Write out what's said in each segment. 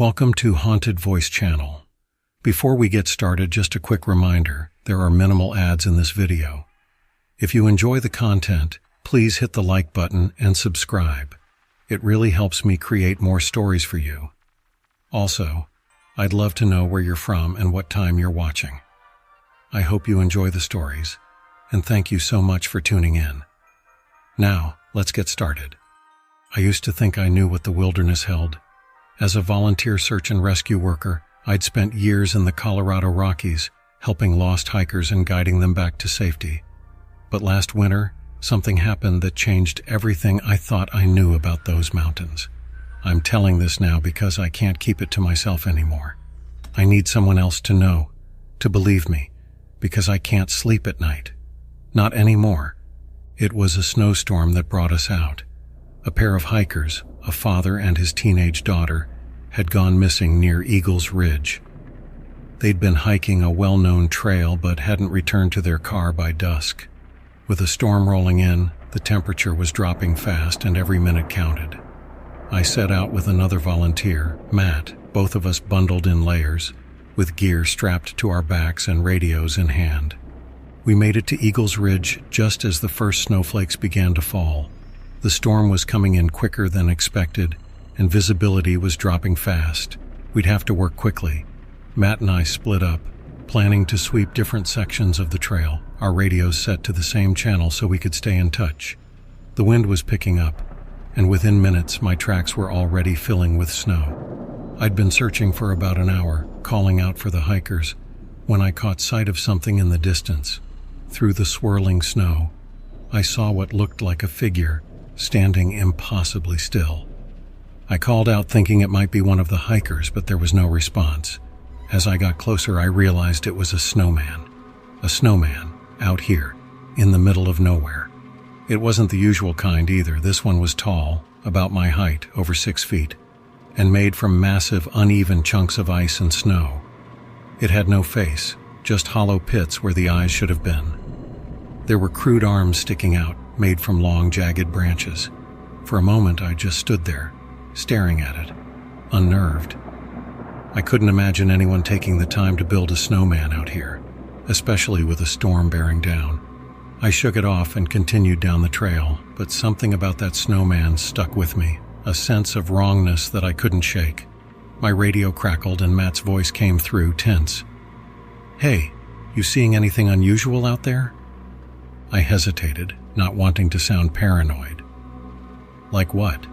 Welcome to Haunted Voice Channel. Before we get started, just a quick reminder, there are minimal ads in this video. If you enjoy the content, please hit the like button and subscribe. It really helps me create more stories for you. Also, I'd love to know where you're from and what time you're watching. I hope you enjoy the stories, and thank you so much for tuning in. Now, let's get started. I used to think I knew what the wilderness held. As a volunteer search and rescue worker, I'd spent years in the Colorado Rockies, helping lost hikers and guiding them back to safety. But last winter, something happened that changed everything I thought I knew about those mountains. I'm telling this now because I can't keep it to myself anymore. I need someone else to know, to believe me, because I can't sleep at night. Not anymore. It was a snowstorm that brought us out. A pair of hikers, a father and his teenage daughter, had gone missing near Eagles Ridge. They'd been hiking a well-known trail but hadn't returned to their car by dusk. With a storm rolling in, the temperature was dropping fast and every minute counted. I set out with another volunteer, Matt, both of us bundled in layers, with gear strapped to our backs and radios in hand. We made it to Eagles Ridge just as the first snowflakes began to fall. The storm was coming in quicker than expected, and visibility was dropping fast. We'd have to work quickly. Matt and I split up, planning to sweep different sections of the trail, our radios set to the same channel so we could stay in touch. The wind was picking up, and within minutes my tracks were already filling with snow. I'd been searching for about an hour, calling out for the hikers, when I caught sight of something in the distance. Through the swirling snow, I saw what looked like a figure, standing impossibly still. I called out thinking it might be one of the hikers, but there was no response. As I got closer, I realized it was a snowman. A snowman, out here, in the middle of nowhere. It wasn't the usual kind either. This one was tall, about my height, over 6 feet, and made from massive, uneven chunks of ice and snow. It had no face, just hollow pits where the eyes should have been. There were crude arms sticking out, made from long, jagged branches. For a moment, I just stood there, staring at it, unnerved. I couldn't imagine anyone taking the time to build a snowman out here, especially with a storm bearing down. I shook it off and continued down the trail, but something about that snowman stuck with me, a sense of wrongness that I couldn't shake. My radio crackled and Matt's voice came through, tense. "Hey, you seeing anything unusual out there?" I hesitated, not wanting to sound paranoid. "Like what?"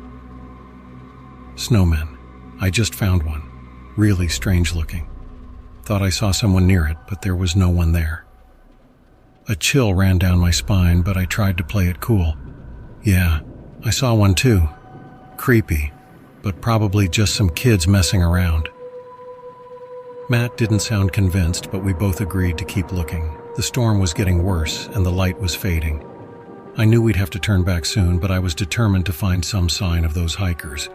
"Snowmen. I just found one. Really strange looking. Thought I saw someone near it, but there was no one there." A chill ran down my spine, but I tried to play it cool. "Yeah, I saw one too. Creepy, but probably just some kids messing around." Matt didn't sound convinced, but we both agreed to keep looking. The storm was getting worse and the light was fading. I knew we'd have to turn back soon, but I was determined to find some sign of those hikers.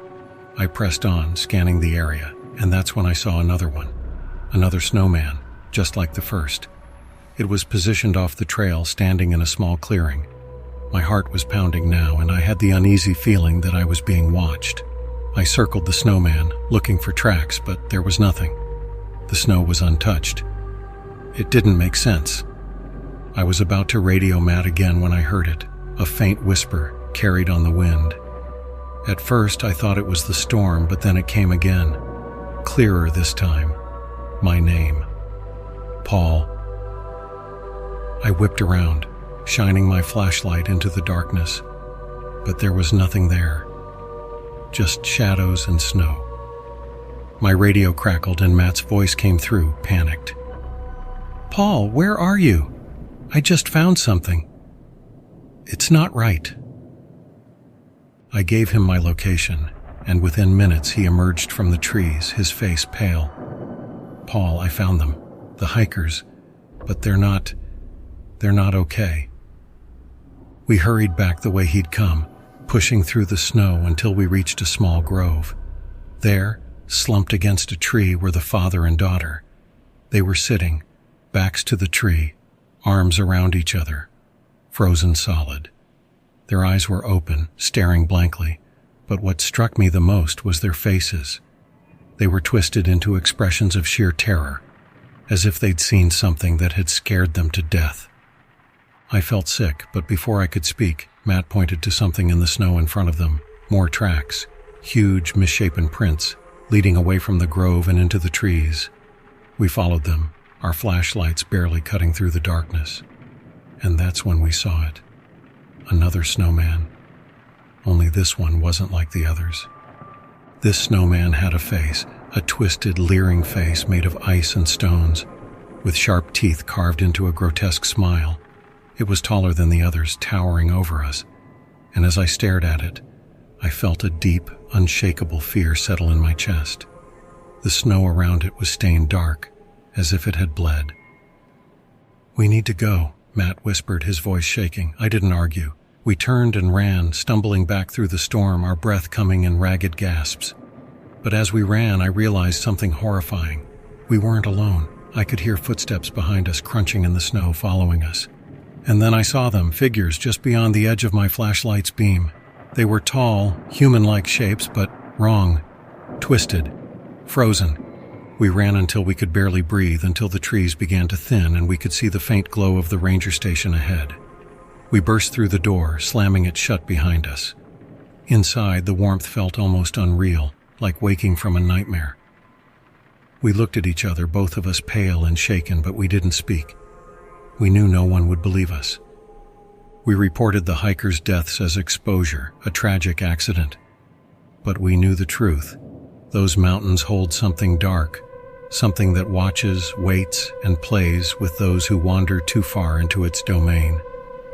I pressed on, scanning the area, and that's when I saw another one. Another snowman, just like the first. It was positioned off the trail, standing in a small clearing. My heart was pounding now, and I had the uneasy feeling that I was being watched. I circled the snowman, looking for tracks, but there was nothing. The snow was untouched. It didn't make sense. I was about to radio Matt again when I heard it, a faint whisper carried on the wind. At first I thought it was the storm, but then it came again, clearer this time. My name. Paul. I whipped around, shining my flashlight into the darkness, but there was nothing there. Just shadows and snow. My radio crackled and Matt's voice came through, panicked. "Paul, where are you? I just found something." "It's not right." I gave him my location, and within minutes he emerged from the trees, his face pale. "Paul, I found them. The hikers. But they're not okay." We hurried back the way he'd come, pushing through the snow until we reached a small grove. There, slumped against a tree, were the father and daughter. They were sitting, backs to the tree, arms around each other, frozen solid. Their eyes were open, staring blankly, but what struck me the most was their faces. They were twisted into expressions of sheer terror, as if they'd seen something that had scared them to death. I felt sick, but before I could speak, Matt pointed to something in the snow in front of them. More tracks, huge misshapen prints, leading away from the grove and into the trees. We followed them, our flashlights barely cutting through the darkness. And that's when we saw it. Another snowman. Only this one wasn't like the others. This snowman had a face, a twisted, leering face made of ice and stones, with sharp teeth carved into a grotesque smile. It was taller than the others, towering over us, and as I stared at it, I felt a deep, unshakable fear settle in my chest. The snow around it was stained dark, as if it had bled. "We need to go," Matt whispered, his voice shaking. I didn't argue. We turned and ran, stumbling back through the storm, our breath coming in ragged gasps. But as we ran, I realized something horrifying. We weren't alone. I could hear footsteps behind us crunching in the snow, following us. And then I saw them, figures just beyond the edge of my flashlight's beam. They were tall, human-like shapes, but wrong, twisted, frozen. We ran until we could barely breathe, until the trees began to thin and we could see the faint glow of the ranger station ahead. We burst through the door, slamming it shut behind us. Inside, the warmth felt almost unreal, like waking from a nightmare. We looked at each other, both of us pale and shaken, but we didn't speak. We knew no one would believe us. We reported the hikers' deaths as exposure, a tragic accident. But we knew the truth. Those mountains hold something dark, something that watches, waits, and plays with those who wander too far into its domain.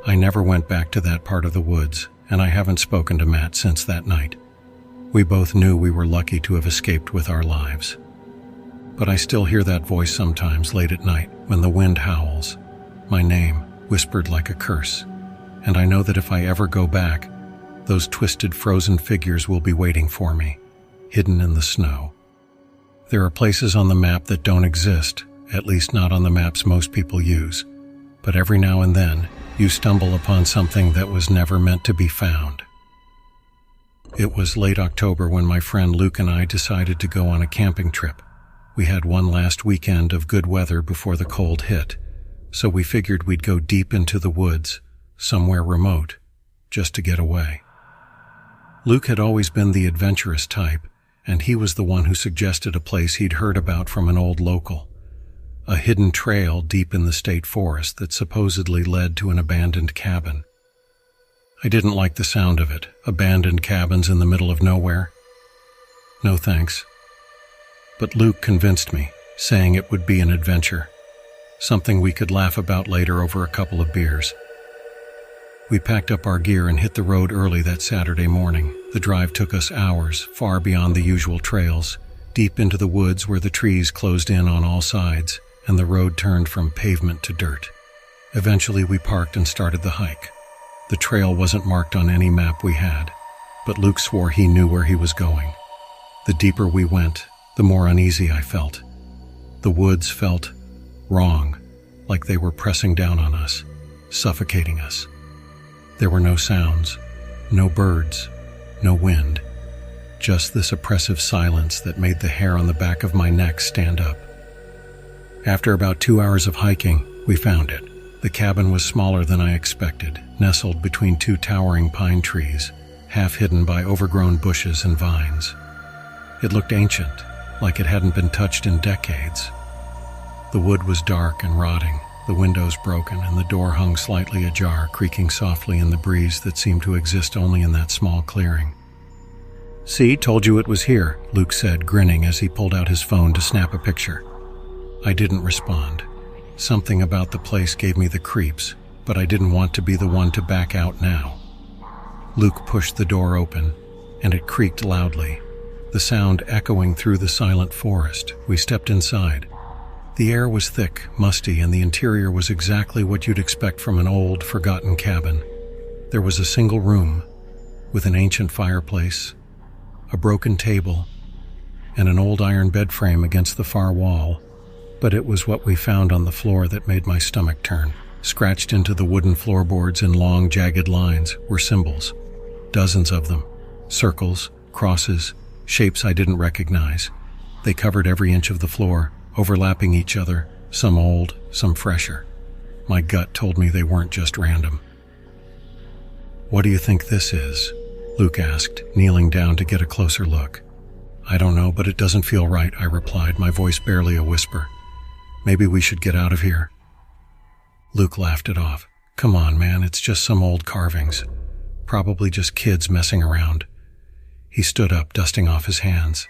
I never went back to that part of the woods, and I haven't spoken to Matt since that night. We both knew we were lucky to have escaped with our lives. But I still hear that voice sometimes late at night when the wind howls. My name, whispered like a curse. And I know that if I ever go back, those twisted frozen figures will be waiting for me, hidden in the snow. There are places on the map that don't exist, at least not on the maps most people use. But every now and then, you stumble upon something that was never meant to be found. It was late October when my friend Luke and I decided to go on a camping trip. We had one last weekend of good weather before the cold hit, so we figured we'd go deep into the woods, somewhere remote, just to get away. Luke had always been the adventurous type, and he was the one who suggested a place he'd heard about from an old local. A hidden trail deep in the state forest that supposedly led to an abandoned cabin. I didn't like the sound of it, abandoned cabins in the middle of nowhere. No thanks. But Luke convinced me, saying it would be an adventure, something we could laugh about later over a couple of beers. We packed up our gear and hit the road early that Saturday morning. The drive took us hours, far beyond the usual trails, deep into the woods where the trees closed in on all sides, and the road turned from pavement to dirt. Eventually we parked and started the hike. The trail wasn't marked on any map we had, but Luke swore he knew where he was going. The deeper we went, the more uneasy I felt. The woods felt wrong, like they were pressing down on us, suffocating us. There were no sounds, no birds, no wind, just this oppressive silence that made the hair on the back of my neck stand up. After about 2 hours of hiking, we found it. The cabin was smaller than I expected, nestled between two towering pine trees, half hidden by overgrown bushes and vines. It looked ancient, like it hadn't been touched in decades. The wood was dark and rotting, the windows broken, and the door hung slightly ajar, creaking softly in the breeze that seemed to exist only in that small clearing. "See, told you it was here," Luke said, grinning as he pulled out his phone to snap a picture. I didn't respond. Something about the place gave me the creeps, but I didn't want to be the one to back out now. Luke pushed the door open, and it creaked loudly, the sound echoing through the silent forest. We stepped inside. The air was thick, musty, and the interior was exactly what you'd expect from an old, forgotten cabin. There was a single room, with an ancient fireplace, a broken table, and an old iron bed frame against the far wall. But it was what we found on the floor that made my stomach turn. Scratched into the wooden floorboards in long, jagged lines were symbols. Dozens of them. Circles, crosses, shapes I didn't recognize. They covered every inch of the floor, overlapping each other, some old, some fresher. My gut told me they weren't just random. "What do you think this is?" Luke asked, kneeling down to get a closer look. "I don't know, but it doesn't feel right," I replied, my voice barely a whisper. "Maybe we should get out of here." Luke laughed it off. "Come on, man, it's just some old carvings. Probably just kids messing around." He stood up, dusting off his hands.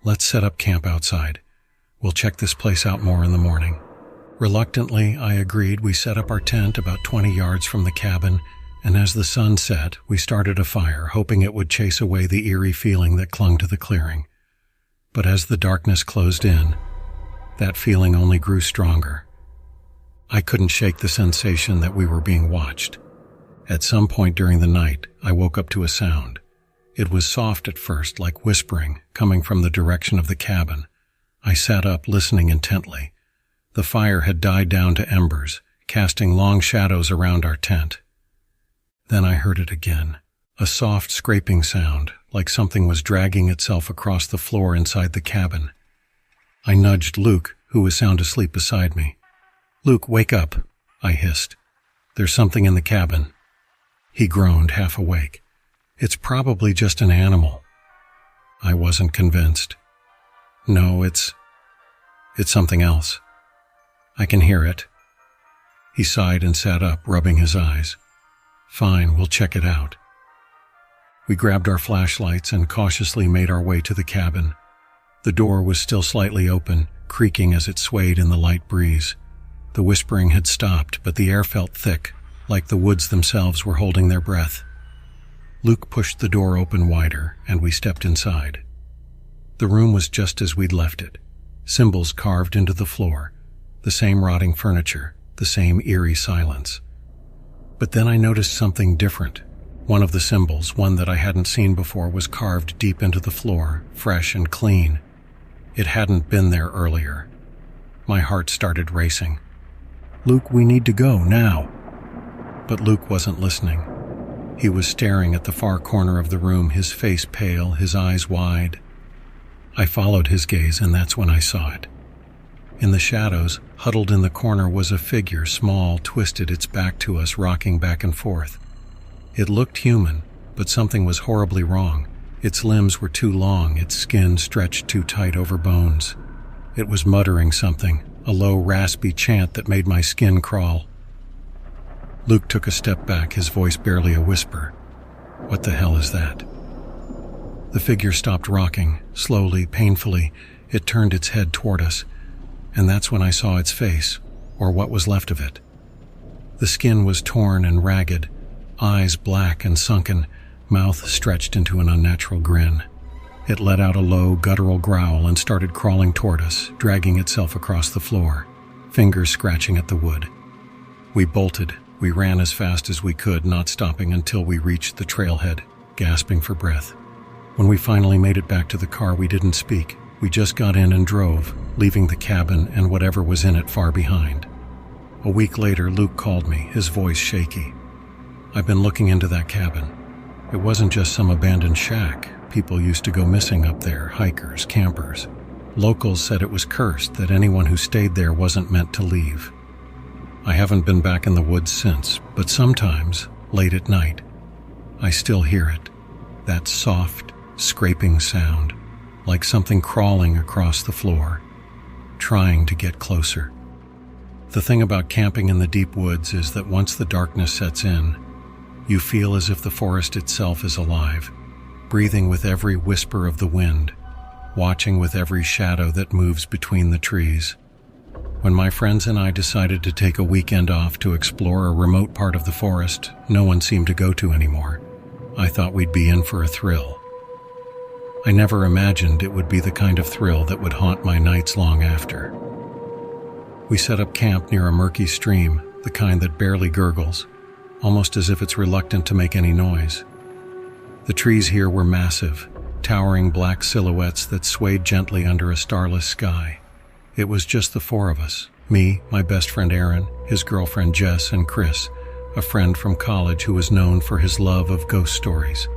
"Let's set up camp outside. We'll check this place out more in the morning." Reluctantly, I agreed. We set up our tent about 20 yards from the cabin, and as the sun set, we started a fire, hoping it would chase away the eerie feeling that clung to the clearing. But as the darkness closed in, that feeling only grew stronger. I couldn't shake the sensation that we were being watched. At some point during the night, I woke up to a sound. It was soft at first, like whispering, coming from the direction of the cabin. I sat up, listening intently. The fire had died down to embers, casting long shadows around our tent. Then I heard it again, a soft scraping sound, like something was dragging itself across the floor inside the cabin. I nudged Luke, who was sound asleep beside me. "Luke, wake up," I hissed. "There's something in the cabin." He groaned, half awake. "It's probably just an animal." I wasn't convinced. "No, it's something else. I can hear it." He sighed and sat up, rubbing his eyes. "Fine, we'll check it out." We grabbed our flashlights and cautiously made our way to the cabin. The door was still slightly open, creaking as it swayed in the light breeze. The whispering had stopped, but the air felt thick, like the woods themselves were holding their breath. Luke pushed the door open wider, and we stepped inside. The room was just as we'd left it, symbols carved into the floor, the same rotting furniture, the same eerie silence. But then I noticed something different. One of the symbols, one that I hadn't seen before, was carved deep into the floor, fresh and clean. It hadn't been there earlier. My heart started racing. "Luke, we need to go, now." But Luke wasn't listening. He was staring at the far corner of the room, his face pale, his eyes wide. I followed his gaze, and that's when I saw it. In the shadows, huddled in the corner, was a figure, small, twisted, its back to us, rocking back and forth. It looked human, but something was horribly wrong. Its limbs were too long, its skin stretched too tight over bones. It was muttering something, a low, raspy chant that made my skin crawl. Luke took a step back, his voice barely a whisper. "What the hell is that?" The figure stopped rocking. Slowly, painfully, it turned its head toward us, and that's when I saw its face, or what was left of it. The skin was torn and ragged, eyes black and sunken, mouth stretched into an unnatural grin. It let out a low, guttural growl and started crawling toward us, dragging itself across the floor, fingers scratching at the wood. We bolted. We ran as fast as we could, not stopping until we reached the trailhead, gasping for breath. When we finally made it back to the car, we didn't speak. We just got in and drove, leaving the cabin and whatever was in it far behind. A week later, Luke called me, his voice shaky. "I've been looking into that cabin. It wasn't just some abandoned shack. People used to go missing up there, hikers, campers. Locals said it was cursed, that anyone who stayed there wasn't meant to leave. I haven't been back in the woods since, but sometimes, late at night, I still hear it. That soft, scraping sound, like something crawling across the floor, trying to get closer." The thing about camping in the deep woods is that once the darkness sets in, you feel as if the forest itself is alive, breathing with every whisper of the wind, watching with every shadow that moves between the trees. When my friends and I decided to take a weekend off to explore a remote part of the forest no one seemed to go to anymore, I thought we'd be in for a thrill. I never imagined it would be the kind of thrill that would haunt my nights long after. We set up camp near a murky stream, the kind that barely gurgles, almost as if it's reluctant to make any noise. The trees here were massive, towering black silhouettes that swayed gently under a starless sky. It was just the four of us, me, my best friend Aaron, his girlfriend Jess, and Chris, a friend from college who was known for his love of ghost stories.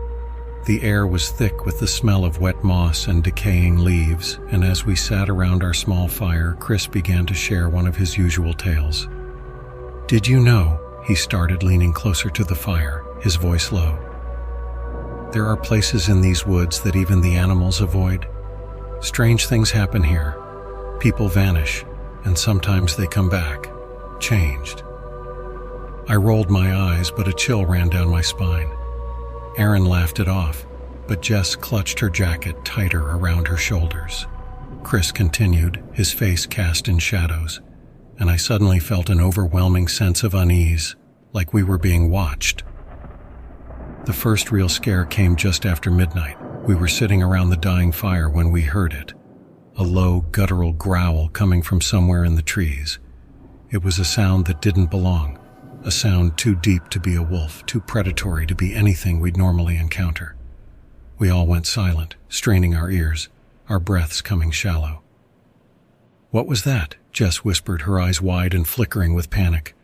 The air was thick with the smell of wet moss and decaying leaves, and as we sat around our small fire, Chris began to share one of his usual tales. "Did you know," he started, leaning closer to the fire, his voice low, "there are places in these woods that even the animals avoid? Strange things happen here. People vanish, and sometimes they come back, changed." I rolled my eyes, but a chill ran down my spine. Erin laughed it off, but Jess clutched her jacket tighter around her shoulders. Chris continued, his face cast in shadows, and I suddenly felt an overwhelming sense of unease, like we were being watched. The first real scare came just after midnight. We were sitting around the dying fire when we heard it. A low, guttural growl coming from somewhere in the trees. It was a sound that didn't belong. A sound too deep to be a wolf, too predatory to be anything we'd normally encounter. We all went silent, straining our ears, our breaths coming shallow. "What was that?" Jess whispered, her eyes wide and flickering with panic.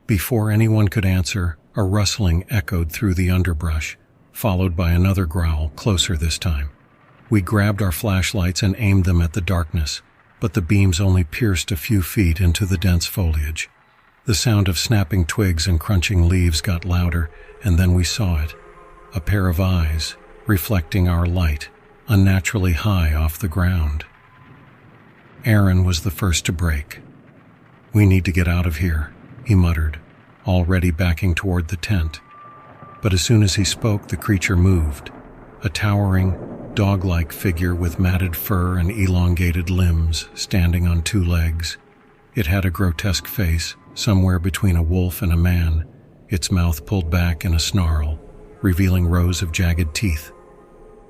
Before anyone could answer, a rustling echoed through the underbrush, followed by another growl, closer this time. We grabbed our flashlights and aimed them at the darkness, but the beams only pierced a few feet into the dense foliage. The sound of snapping twigs and crunching leaves got louder, and then we saw it. A pair of eyes, reflecting our light, unnaturally high off the ground. Aaron was the first to break. "We need to get out of here," he muttered, already backing toward the tent. But as soon as he spoke, the creature moved. A towering, dog-like figure with matted fur and elongated limbs, standing on two legs. It had a grotesque face, somewhere between a wolf and a man, its mouth pulled back in a snarl, revealing rows of jagged teeth.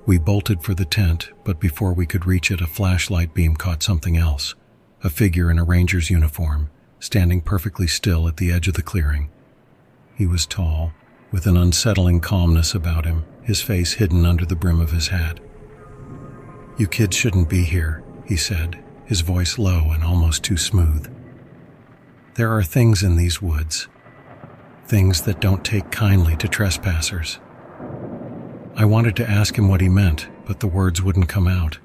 We bolted for the tent, but before we could reach it, a flashlight beam caught something else. A figure in a ranger's uniform, standing perfectly still at the edge of the clearing. He was tall, with an unsettling calmness about him, his face hidden under the brim of his hat. "You kids shouldn't be here," he said, his voice low and almost too smooth. "There are things in these woods, things that don't take kindly to trespassers." I wanted to ask him what he meant, but the words wouldn't come out.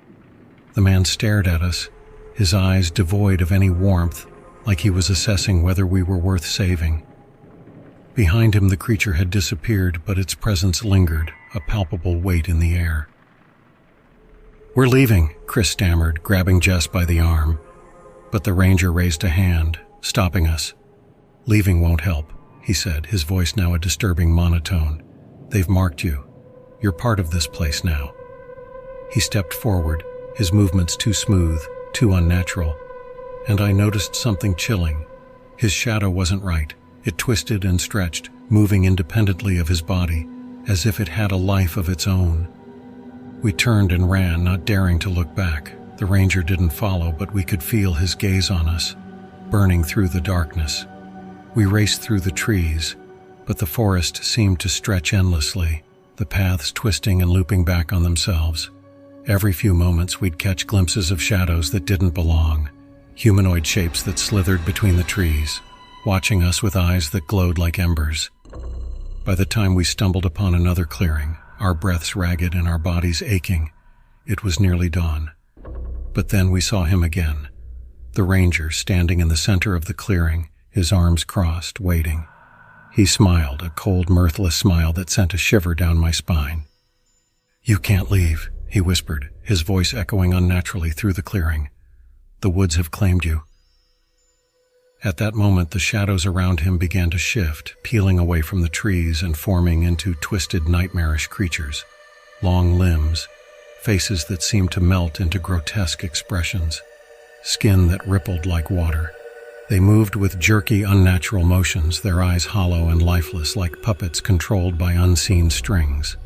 The man stared at us, his eyes devoid of any warmth, like he was assessing whether we were worth saving. Behind him, the creature had disappeared, but its presence lingered, a palpable weight in the air. "We're leaving," Chris stammered, grabbing Jess by the arm. But the ranger raised a hand, stopping us. "Leaving won't help," he said, his voice now a disturbing monotone. "They've marked you. You're part of this place now." He stepped forward, his movements too smooth, too unnatural, and I noticed something chilling. His shadow wasn't right. It twisted and stretched, moving independently of his body, as if it had a life of its own. We turned and ran, not daring to look back. The ranger didn't follow, but we could feel his gaze on us, burning through the darkness. We raced through the trees, but the forest seemed to stretch endlessly, the paths twisting and looping back on themselves. Every few moments we'd catch glimpses of shadows that didn't belong, humanoid shapes that slithered between the trees, watching us with eyes that glowed like embers. By the time we stumbled upon another clearing, our breaths ragged and our bodies aching, it was nearly dawn. But then we saw him again, the ranger standing in the center of the clearing, his arms crossed, waiting. He smiled, a cold, mirthless smile that sent a shiver down my spine. "You can't leave," he whispered, his voice echoing unnaturally through the clearing. "The woods have claimed you." At that moment, the shadows around him began to shift, peeling away from the trees and forming into twisted, nightmarish creatures. Long limbs, faces that seemed to melt into grotesque expressions, skin that rippled like water. They moved with jerky, unnatural motions, their eyes hollow and lifeless like puppets controlled by unseen strings.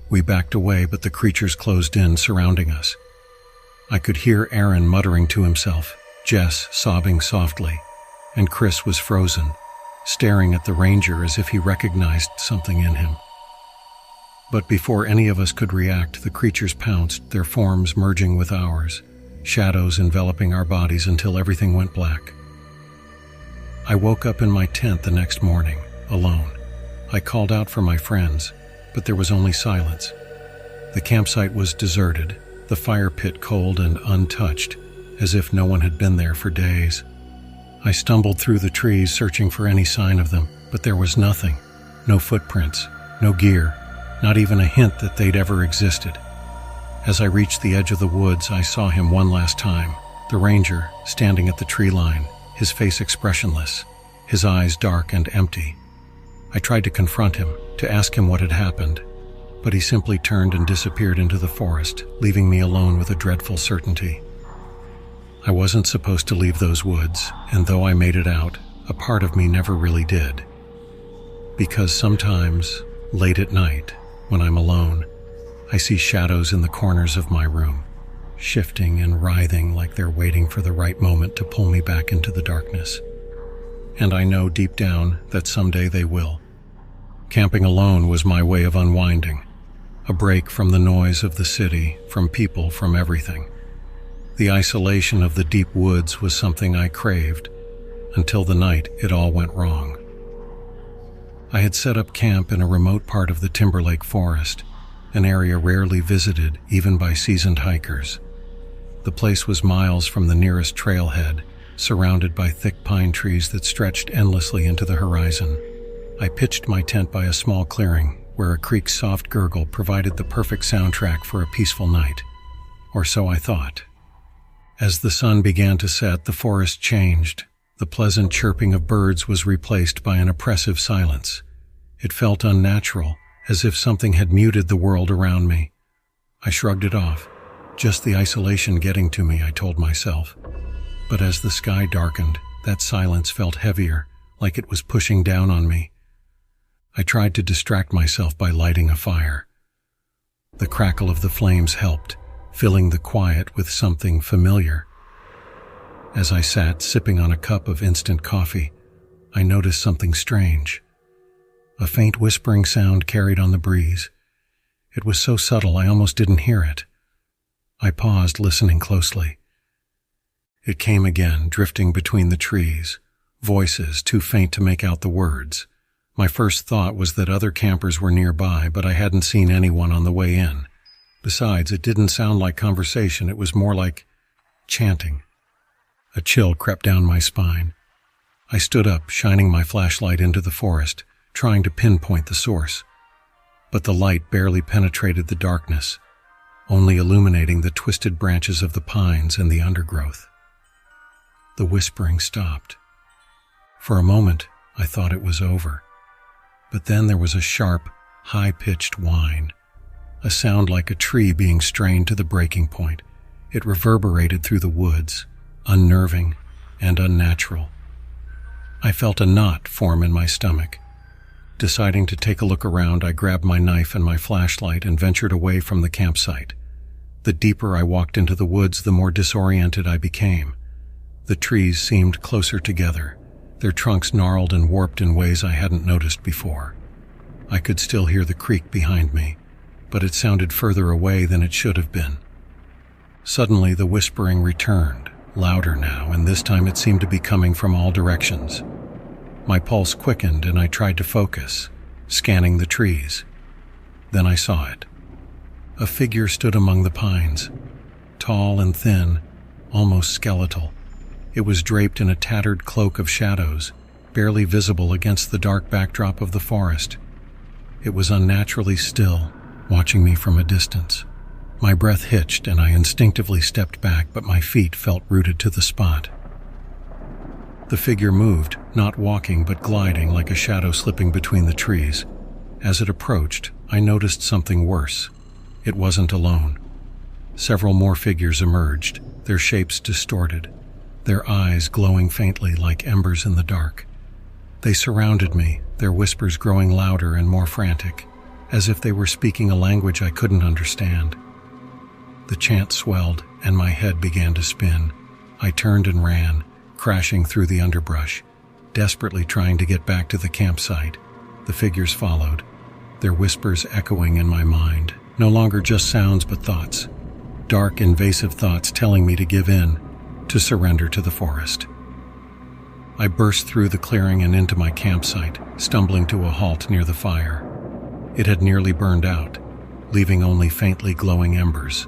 We backed away, but the creatures closed in, surrounding us. I could hear Aaron muttering to himself, Jess sobbing softly, and Chris was frozen, staring at the ranger as if he recognized something in him. But before any of us could react, the creatures pounced, their forms merging with ours, shadows enveloping our bodies until everything went black. I woke up in my tent the next morning, alone. I called out for my friends, but there was only silence. The campsite was deserted, the fire pit cold and untouched, as if no one had been there for days. I stumbled through the trees searching for any sign of them, but there was nothing. No footprints, no gear, not even a hint that they'd ever existed. As I reached the edge of the woods, I saw him one last time, the ranger standing at the tree line, his face expressionless, his eyes dark and empty. I tried to confront him, to ask him what had happened, but he simply turned and disappeared into the forest, leaving me alone with a dreadful certainty. I wasn't supposed to leave those woods, and though I made it out, a part of me never really did. Because sometimes, late at night, when I'm alone, I see shadows in the corners of my room, shifting and writhing like they're waiting for the right moment to pull me back into the darkness. And I know deep down that someday they will. Camping alone was my way of unwinding, a break from the noise of the city, from people, from everything. The isolation of the deep woods was something I craved, until the night it all went wrong. I had set up camp in a remote part of the Timberlake Forest, an area rarely visited even by seasoned hikers. The place was miles from the nearest trailhead, surrounded by thick pine trees that stretched endlessly into the horizon. I pitched my tent by a small clearing, where a creek's soft gurgle provided the perfect soundtrack for a peaceful night. Or so I thought. As the sun began to set, the forest changed. The pleasant chirping of birds was replaced by an oppressive silence. It felt unnatural, as if something had muted the world around me. I shrugged it off. Just the isolation getting to me, I told myself. But as the sky darkened, that silence felt heavier, like it was pushing down on me. I tried to distract myself by lighting a fire. The crackle of the flames helped, filling the quiet with something familiar. As I sat sipping on a cup of instant coffee, I noticed something strange. A faint whispering sound carried on the breeze. It was so subtle I almost didn't hear it. I paused, listening closely. It came again, drifting between the trees, voices too faint to make out the words. My first thought was that other campers were nearby, but I hadn't seen anyone on the way in. Besides, it didn't sound like conversation, it was more like chanting. A chill crept down my spine. I stood up, shining my flashlight into the forest, trying to pinpoint the source. But the light barely penetrated the darkness, only illuminating the twisted branches of the pines and the undergrowth. The whispering stopped. For a moment, I thought it was over. But then there was a sharp, high-pitched whine, a sound like a tree being strained to the breaking point. It reverberated through the woods, unnerving and unnatural. I felt a knot form in my stomach. Deciding to take a look around, I grabbed my knife and my flashlight and ventured away from the campsite. The deeper I walked into the woods, the more disoriented I became. The trees seemed closer together, their trunks gnarled and warped in ways I hadn't noticed before. I could still hear the creek behind me, but it sounded further away than it should have been. Suddenly, the whispering returned, louder now, and this time it seemed to be coming from all directions. My pulse quickened and I tried to focus, scanning the trees. Then I saw it. A figure stood among the pines, tall and thin, almost skeletal. It was draped in a tattered cloak of shadows, barely visible against the dark backdrop of the forest. It was unnaturally still, watching me from a distance. My breath hitched and I instinctively stepped back, but my feet felt rooted to the spot. The figure moved, not walking but gliding like a shadow slipping between the trees. As it approached, I noticed something worse. It wasn't alone. Several more figures emerged, their shapes distorted, their eyes glowing faintly like embers in the dark. They surrounded me, their whispers growing louder and more frantic, as if they were speaking a language I couldn't understand. The chant swelled, and my head began to spin. I turned and ran, crashing through the underbrush, desperately trying to get back to the campsite. The figures followed, their whispers echoing in my mind, no longer just sounds but thoughts. Dark, invasive thoughts telling me to give in, to surrender to the forest. I burst through the clearing and into my campsite, stumbling to a halt near the fire. It had nearly burned out, leaving only faintly glowing embers.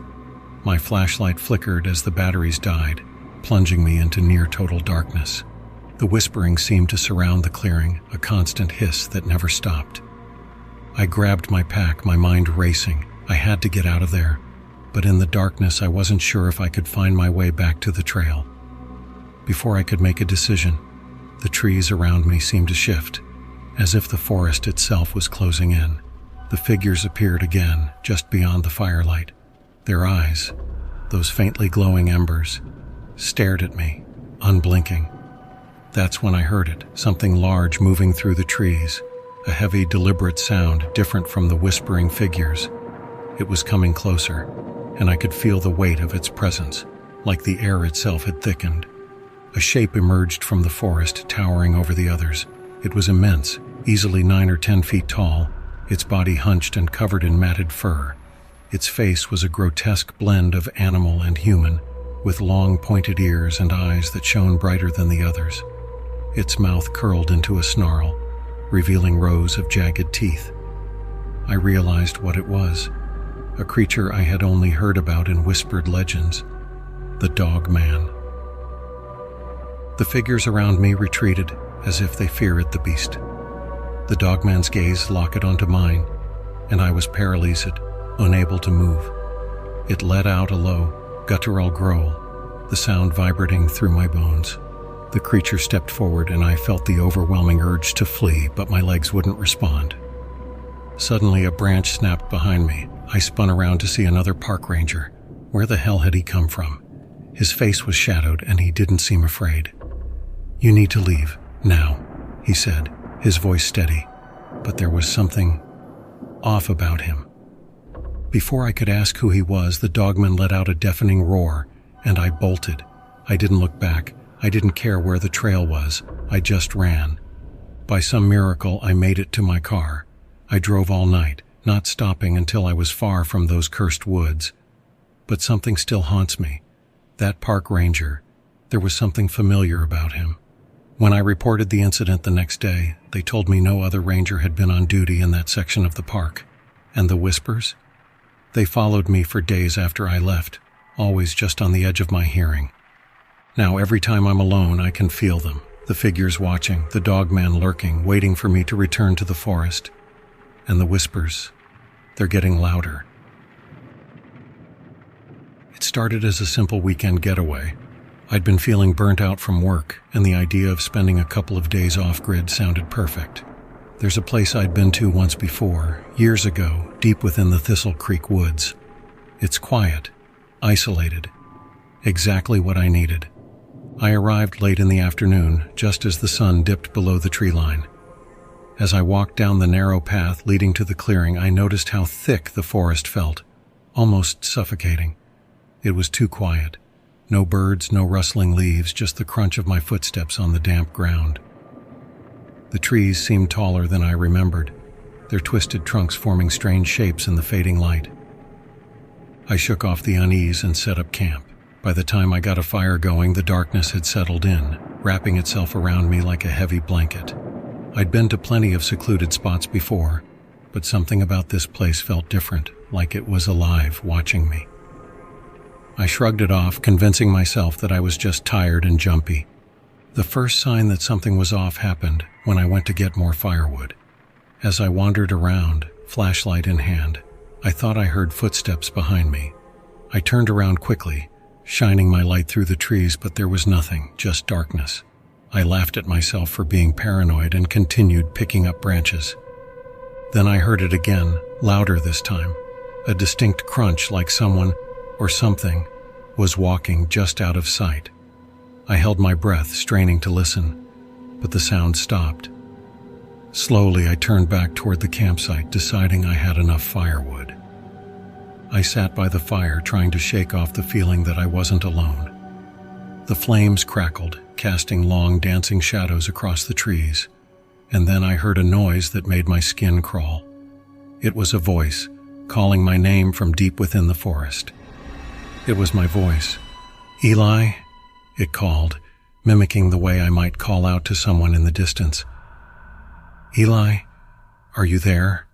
My flashlight flickered as the batteries died, plunging me into near-total darkness. The whispering seemed to surround the clearing, a constant hiss that never stopped. I grabbed my pack, my mind racing. I had to get out of there, but in the darkness I wasn't sure if I could find my way back to the trail. Before I could make a decision, the trees around me seemed to shift, as if the forest itself was closing in. The figures appeared again, just beyond the firelight. Their eyes, those faintly glowing embers, stared at me, unblinking. That's when I heard it, something large moving through the trees, a heavy, deliberate sound different from the whispering figures. It was coming closer, and I could feel the weight of its presence, like the air itself had thickened. A shape emerged from the forest, towering over the others. It was immense, easily 9 or 10 feet tall, its body hunched and covered in matted fur. Its face was a grotesque blend of animal and human, with long pointed ears and eyes that shone brighter than the others. Its mouth curled into a snarl, revealing rows of jagged teeth. I realized what it was. A creature I had only heard about in whispered legends, the Dogman. The figures around me retreated, as if they feared the beast. The Dogman's gaze locked onto mine, and I was paralyzed, unable to move. It let out a low, guttural growl, the sound vibrating through my bones. The creature stepped forward, and I felt the overwhelming urge to flee, but my legs wouldn't respond. Suddenly, a branch snapped behind me. I spun around to see another park ranger. Where the hell had he come from? His face was shadowed, and he didn't seem afraid. "You need to leave, now," he said, his voice steady, but there was something off about him. Before I could ask who he was, the Dogman let out a deafening roar, and I bolted. I didn't look back. I didn't care where the trail was. I just ran. By some miracle, I made it to my car. I drove all night, not stopping until I was far from those cursed woods. But something still haunts me. That park ranger, there was something familiar about him. When I reported the incident the next day, they told me no other ranger had been on duty in that section of the park. And the whispers? They followed me for days after I left, always just on the edge of my hearing. Now every time I'm alone, I can feel them. The figures watching, the Dogman lurking, waiting for me to return to the forest. And the whispers, they're getting louder. It started as a simple weekend getaway. I'd been feeling burnt out from work, and the idea of spending a couple of days off-grid sounded perfect. There's a place I'd been to once before, years ago, deep within the Thistle Creek woods. It's quiet, isolated, exactly what I needed. I arrived late in the afternoon, just as the sun dipped below the tree line. As I walked down the narrow path leading to the clearing, I noticed how thick the forest felt, almost suffocating. It was too quiet. No birds, no rustling leaves, just the crunch of my footsteps on the damp ground. The trees seemed taller than I remembered, their twisted trunks forming strange shapes in the fading light. I shook off the unease and set up camp. By the time I got a fire going, the darkness had settled in, wrapping itself around me like a heavy blanket. I'd been to plenty of secluded spots before, but something about this place felt different, like it was alive, watching me. I shrugged it off, convincing myself that I was just tired and jumpy. The first sign that something was off happened when I went to get more firewood. As I wandered around, flashlight in hand, I thought I heard footsteps behind me. I turned around quickly, shining my light through the trees, but there was nothing, just darkness. I laughed at myself for being paranoid and continued picking up branches. Then I heard it again, louder this time, a distinct crunch like someone or something was walking just out of sight. I held my breath, straining to listen, but the sound stopped. Slowly, I turned back toward the campsite, deciding I had enough firewood. I sat by the fire, trying to shake off the feeling that I wasn't alone. The flames crackled, casting long, dancing shadows across the trees, and then I heard a noise that made my skin crawl. It was a voice, calling my name from deep within the forest. It was my voice. "Eli," it called, mimicking the way I might call out to someone in the distance. "Eli, are you there?"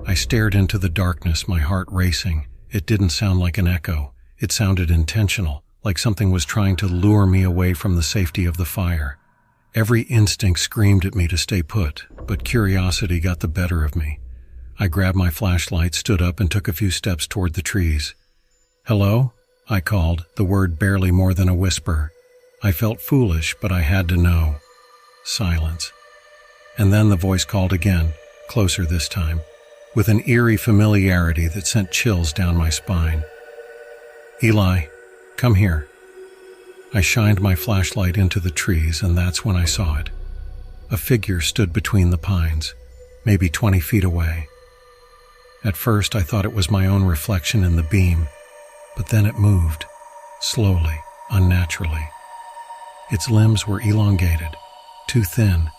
I stared into the darkness, my heart racing. It didn't sound like an echo. It sounded intentional, like something was trying to lure me away from the safety of the fire. Every instinct screamed at me to stay put, but curiosity got the better of me. I grabbed my flashlight, stood up, and took a few steps toward the trees. "Hello?" I called, the word barely more than a whisper. I felt foolish, but I had to know. Silence. And then the voice called again, closer this time, with an eerie familiarity that sent chills down my spine. "Eli, come here." I shined my flashlight into the trees, and that's when I saw it. A figure stood between the pines, maybe 20 feet away. At first, I thought it was my own reflection in the beam, but then it moved, slowly, unnaturally. Its limbs were elongated, too thin,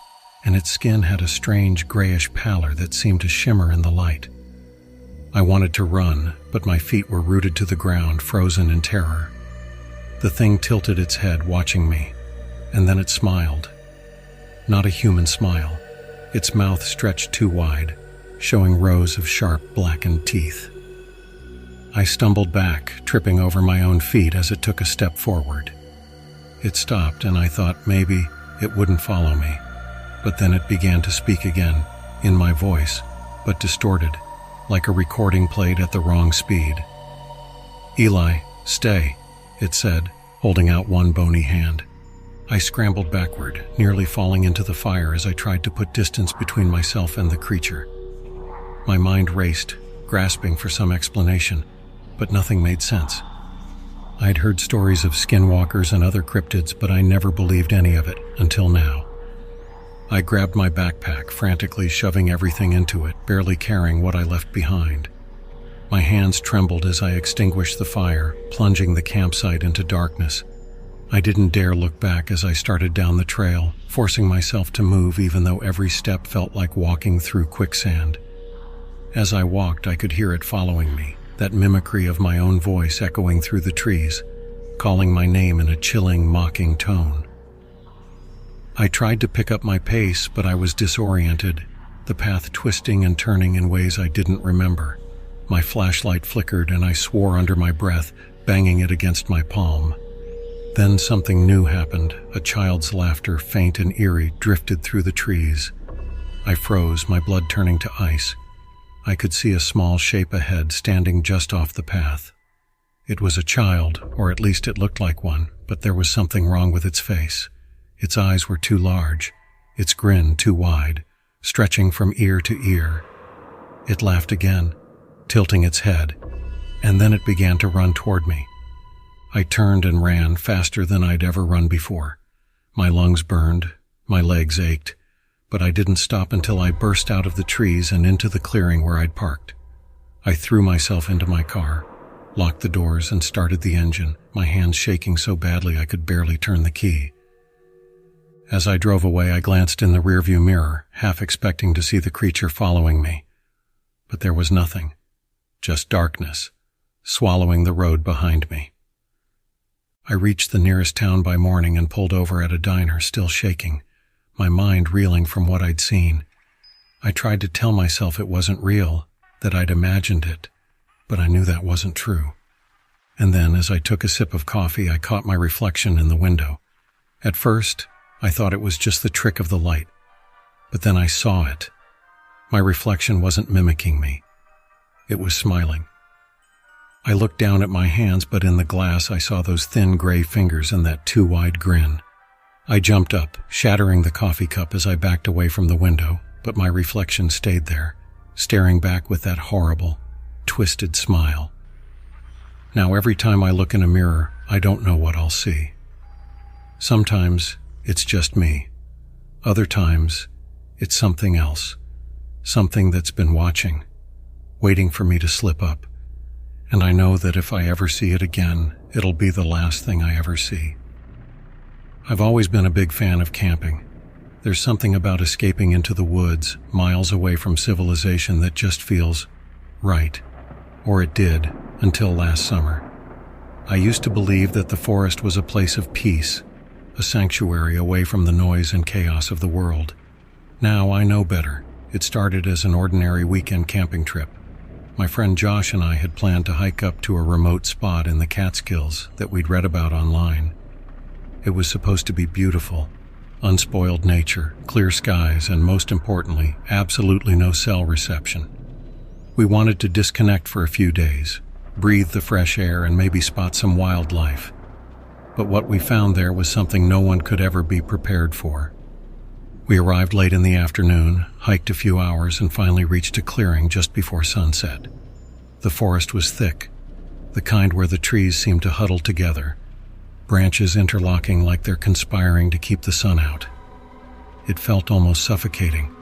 and its skin had a strange grayish pallor that seemed to shimmer in the light. I wanted to run, but my feet were rooted to the ground, frozen in terror. The thing tilted its head, watching me, and then it smiled. Not a human smile. Its mouth stretched too wide, showing rows of sharp, blackened teeth. I stumbled back, tripping over my own feet as it took a step forward. It stopped, and I thought maybe it wouldn't follow me. But then it began to speak again, in my voice, but distorted, like a recording played at the wrong speed. "Eli, stay," it said, holding out one bony hand. I scrambled backward, nearly falling into the fire as I tried to put distance between myself and the creature. My mind raced, grasping for some explanation, but nothing made sense. I'd heard stories of skinwalkers and other cryptids, but I never believed any of it until now. I grabbed my backpack, frantically shoving everything into it, barely carrying what I left behind. My hands trembled as I extinguished the fire, plunging the campsite into darkness. I didn't dare look back as I started down the trail, forcing myself to move even though every step felt like walking through quicksand. As I walked, I could hear it following me, that mimicry of my own voice echoing through the trees, calling my name in a chilling, mocking tone. I tried to pick up my pace, but I was disoriented, the path twisting and turning in ways I didn't remember. My flashlight flickered, and I swore under my breath, banging it against my palm. Then something new happened. A child's laughter, faint and eerie, drifted through the trees. I froze, my blood turning to ice. I could see a small shape ahead, standing just off the path. It was a child, or at least it looked like one, but there was something wrong with its face. Its eyes were too large, its grin too wide, stretching from ear to ear. It laughed again, tilting its head, and then it began to run toward me. I turned and ran faster than I'd ever run before. My lungs burned, my legs ached, but I didn't stop until I burst out of the trees and into the clearing where I'd parked. I threw myself into my car, locked the doors, and started the engine, my hands shaking so badly I could barely turn the key. As I drove away, I glanced in the rearview mirror, half expecting to see the creature following me. But there was nothing, just darkness, swallowing the road behind me. I reached the nearest town by morning and pulled over at a diner, still shaking, my mind reeling from what I'd seen. I tried to tell myself it wasn't real, that I'd imagined it, but I knew that wasn't true. And then, as I took a sip of coffee, I caught my reflection in the window. At first, I thought it was just the trick of the light, but then I saw it. My reflection wasn't mimicking me. It was smiling. I looked down at my hands, but in the glass I saw those thin gray fingers and that too wide grin. I jumped up, shattering the coffee cup as I backed away from the window, but my reflection stayed there, staring back with that horrible, twisted smile. Now every time I look in a mirror, I don't know what I'll see. Sometimes it's just me. Other times, it's something else. Something that's been watching, waiting for me to slip up. And I know that if I ever see it again, it'll be the last thing I ever see. I've always been a big fan of camping. There's something about escaping into the woods, miles away from civilization, that just feels right. Or it did, until last summer. I used to believe that the forest was a place of peace, a sanctuary away from the noise and chaos of the world. Now I know better. It started as an ordinary weekend camping trip. My friend Josh and I had planned to hike up to a remote spot in the Catskills that we'd read about online. It was supposed to be beautiful, unspoiled nature, clear skies, and most importantly, absolutely no cell reception. We wanted to disconnect for a few days, breathe the fresh air, and maybe spot some wildlife. But what we found there was something no one could ever be prepared for. We arrived late in the afternoon, hiked a few hours, and finally reached a clearing just before sunset. The forest was thick, the kind where the trees seemed to huddle together, branches interlocking like they're conspiring to keep the sun out. It felt almost suffocating,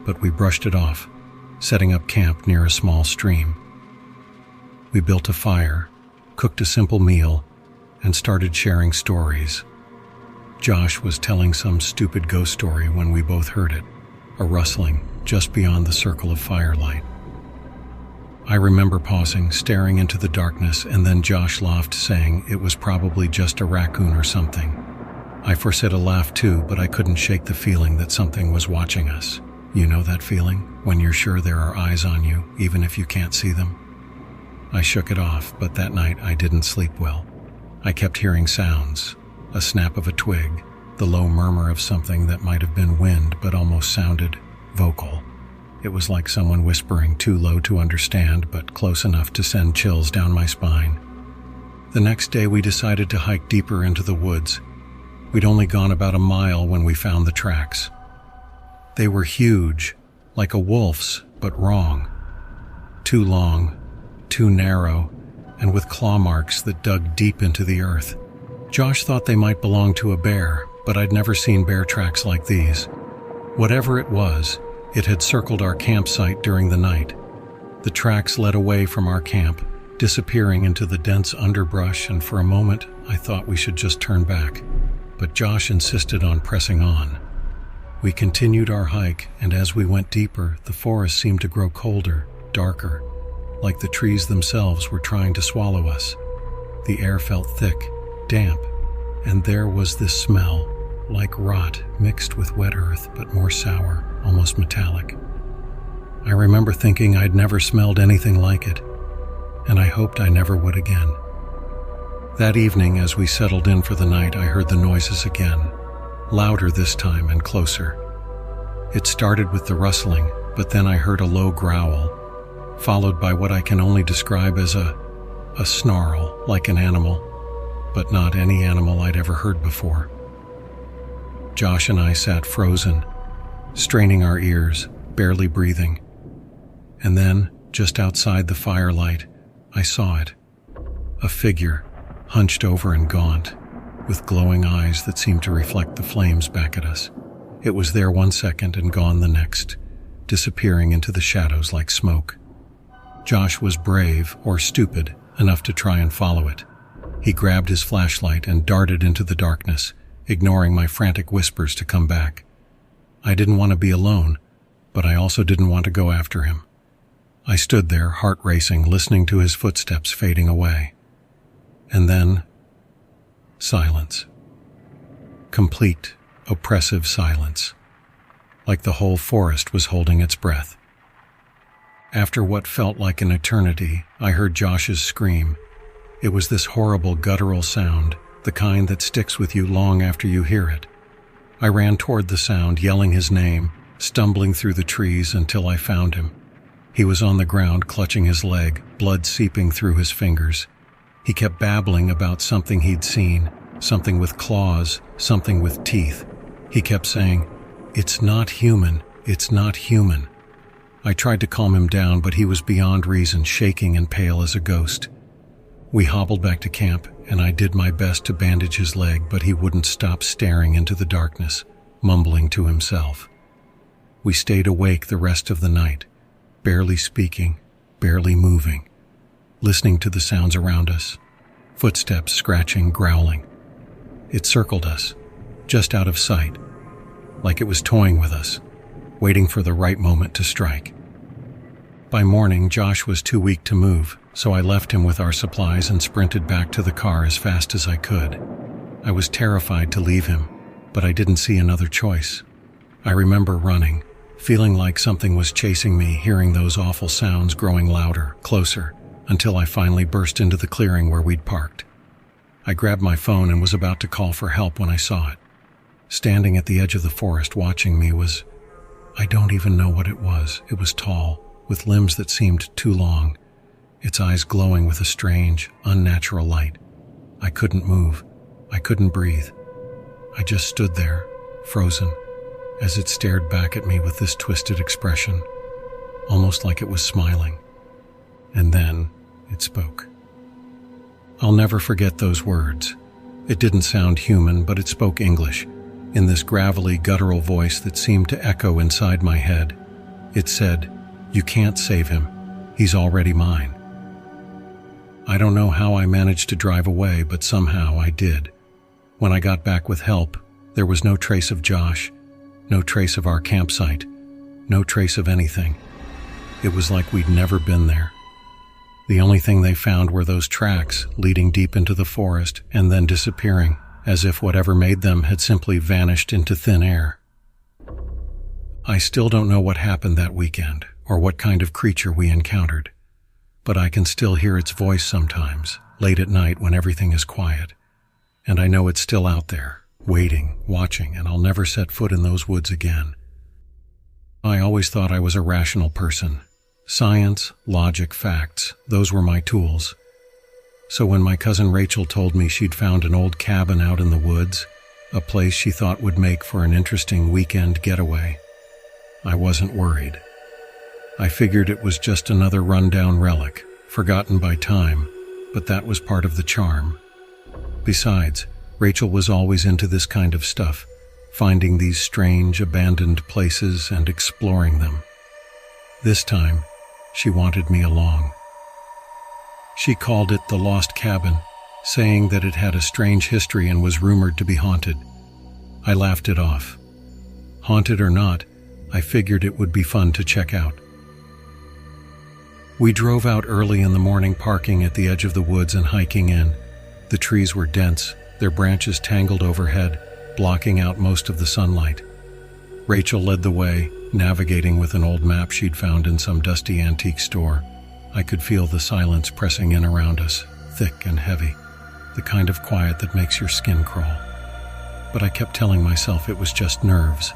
but we brushed it off, setting up camp near a small stream. We built a fire, cooked a simple meal, and started sharing stories. Josh was telling some stupid ghost story when we both heard it, a rustling just beyond the circle of firelight. I remember pausing, staring into the darkness, and then Josh laughed, saying it was probably just a raccoon or something. I foresaid a laugh too, but I couldn't shake the feeling that something was watching us. You know that feeling, when you're sure there are eyes on you, even if you can't see them? I shook it off, but that night I didn't sleep well. I kept hearing sounds. A snap of a twig, the low murmur of something that might have been wind but almost sounded vocal. It was like someone whispering, too low to understand but close enough to send chills down my spine. The next day we decided to hike deeper into the woods. We'd only gone about a mile when we found the tracks. They were huge, like a wolf's, but wrong. Too long, too narrow, and with claw marks that dug deep into the earth. Josh thought they might belong to a bear, but I'd never seen bear tracks like these. Whatever it was, it had circled our campsite during the night. The tracks led away from our camp, disappearing into the dense underbrush, and for a moment I thought we should just turn back. But Josh insisted on pressing on. We continued our hike, and as we went deeper, the forest seemed to grow colder, darker, like the trees themselves were trying to swallow us. The air felt thick, damp, and there was this smell, like rot mixed with wet earth, but more sour, almost metallic. I remember thinking I'd never smelled anything like it, and I hoped I never would again. That evening, as we settled in for the night, I heard the noises again, louder this time and closer. It started with the rustling, but then I heard a low growl, followed by what I can only describe as a snarl, like an animal, but not any animal I'd ever heard before. Josh and I sat frozen, straining our ears, barely breathing. And then, just outside the firelight, I saw it. A figure, hunched over and gaunt, with glowing eyes that seemed to reflect the flames back at us. It was there 1 second and gone the next, disappearing into the shadows like smoke. Josh was brave, or stupid, enough to try and follow it. He grabbed his flashlight and darted into the darkness, ignoring my frantic whispers to come back. I didn't want to be alone, but I also didn't want to go after him. I stood there, heart racing, listening to his footsteps fading away. And then, silence. Complete, oppressive silence. Like the whole forest was holding its breath. After what felt like an eternity, I heard Josh's scream. It was this horrible guttural sound, the kind that sticks with you long after you hear it. I ran toward the sound, yelling his name, stumbling through the trees until I found him. He was on the ground, clutching his leg, blood seeping through his fingers. He kept babbling about something he'd seen, something with claws, something with teeth. He kept saying, "It's not human, it's not human." I tried to calm him down, but he was beyond reason, shaking and pale as a ghost. We hobbled back to camp, and I did my best to bandage his leg, but he wouldn't stop staring into the darkness, mumbling to himself. We stayed awake the rest of the night, barely speaking, barely moving, listening to the sounds around us, footsteps, scratching, growling. It circled us, just out of sight, like it was toying with us, waiting for the right moment to strike. By morning, Josh was too weak to move, so I left him with our supplies and sprinted back to the car as fast as I could. I was terrified to leave him, but I didn't see another choice. I remember running, feeling like something was chasing me, hearing those awful sounds growing louder, closer, until I finally burst into the clearing where we'd parked. I grabbed my phone and was about to call for help when I saw it. Standing at the edge of the forest watching me was... I don't even know what it was. It was tall, with limbs that seemed too long, its eyes glowing with a strange, unnatural light. I couldn't move. I couldn't breathe. I just stood there, frozen, as it stared back at me with this twisted expression, almost like it was smiling. And then it spoke. I'll never forget those words. It didn't sound human, but it spoke English, in this gravelly, guttural voice that seemed to echo inside my head. It said, "You can't save him. He's already mine." I don't know how I managed to drive away, but somehow I did. When I got back with help, there was no trace of Josh, no trace of our campsite, no trace of anything. It was like we'd never been there. The only thing they found were those tracks leading deep into the forest and then disappearing, as if whatever made them had simply vanished into thin air. I still don't know what happened that weekend or what kind of creature we encountered, but I can still hear its voice sometimes, late at night when everything is quiet, and I know it's still out there, waiting, watching, and I'll never set foot in those woods again. I always thought I was a rational person. Science, logic, facts, those were my tools. So when my cousin Rachel told me she'd found an old cabin out in the woods, a place she thought would make for an interesting weekend getaway, I wasn't worried. I figured it was just another rundown relic, forgotten by time, but that was part of the charm. Besides, Rachel was always into this kind of stuff, finding these strange, abandoned places and exploring them. This time, she wanted me along. She called it the Lost Cabin, saying that it had a strange history and was rumored to be haunted. I laughed it off. Haunted or not, I figured it would be fun to check out. We drove out early in the morning, parking at the edge of the woods and hiking in. The trees were dense, their branches tangled overhead, blocking out most of the sunlight. Rachel led the way, navigating with an old map she'd found in some dusty antique store. I could feel the silence pressing in around us, thick and heavy, the kind of quiet that makes your skin crawl. But I kept telling myself it was just nerves,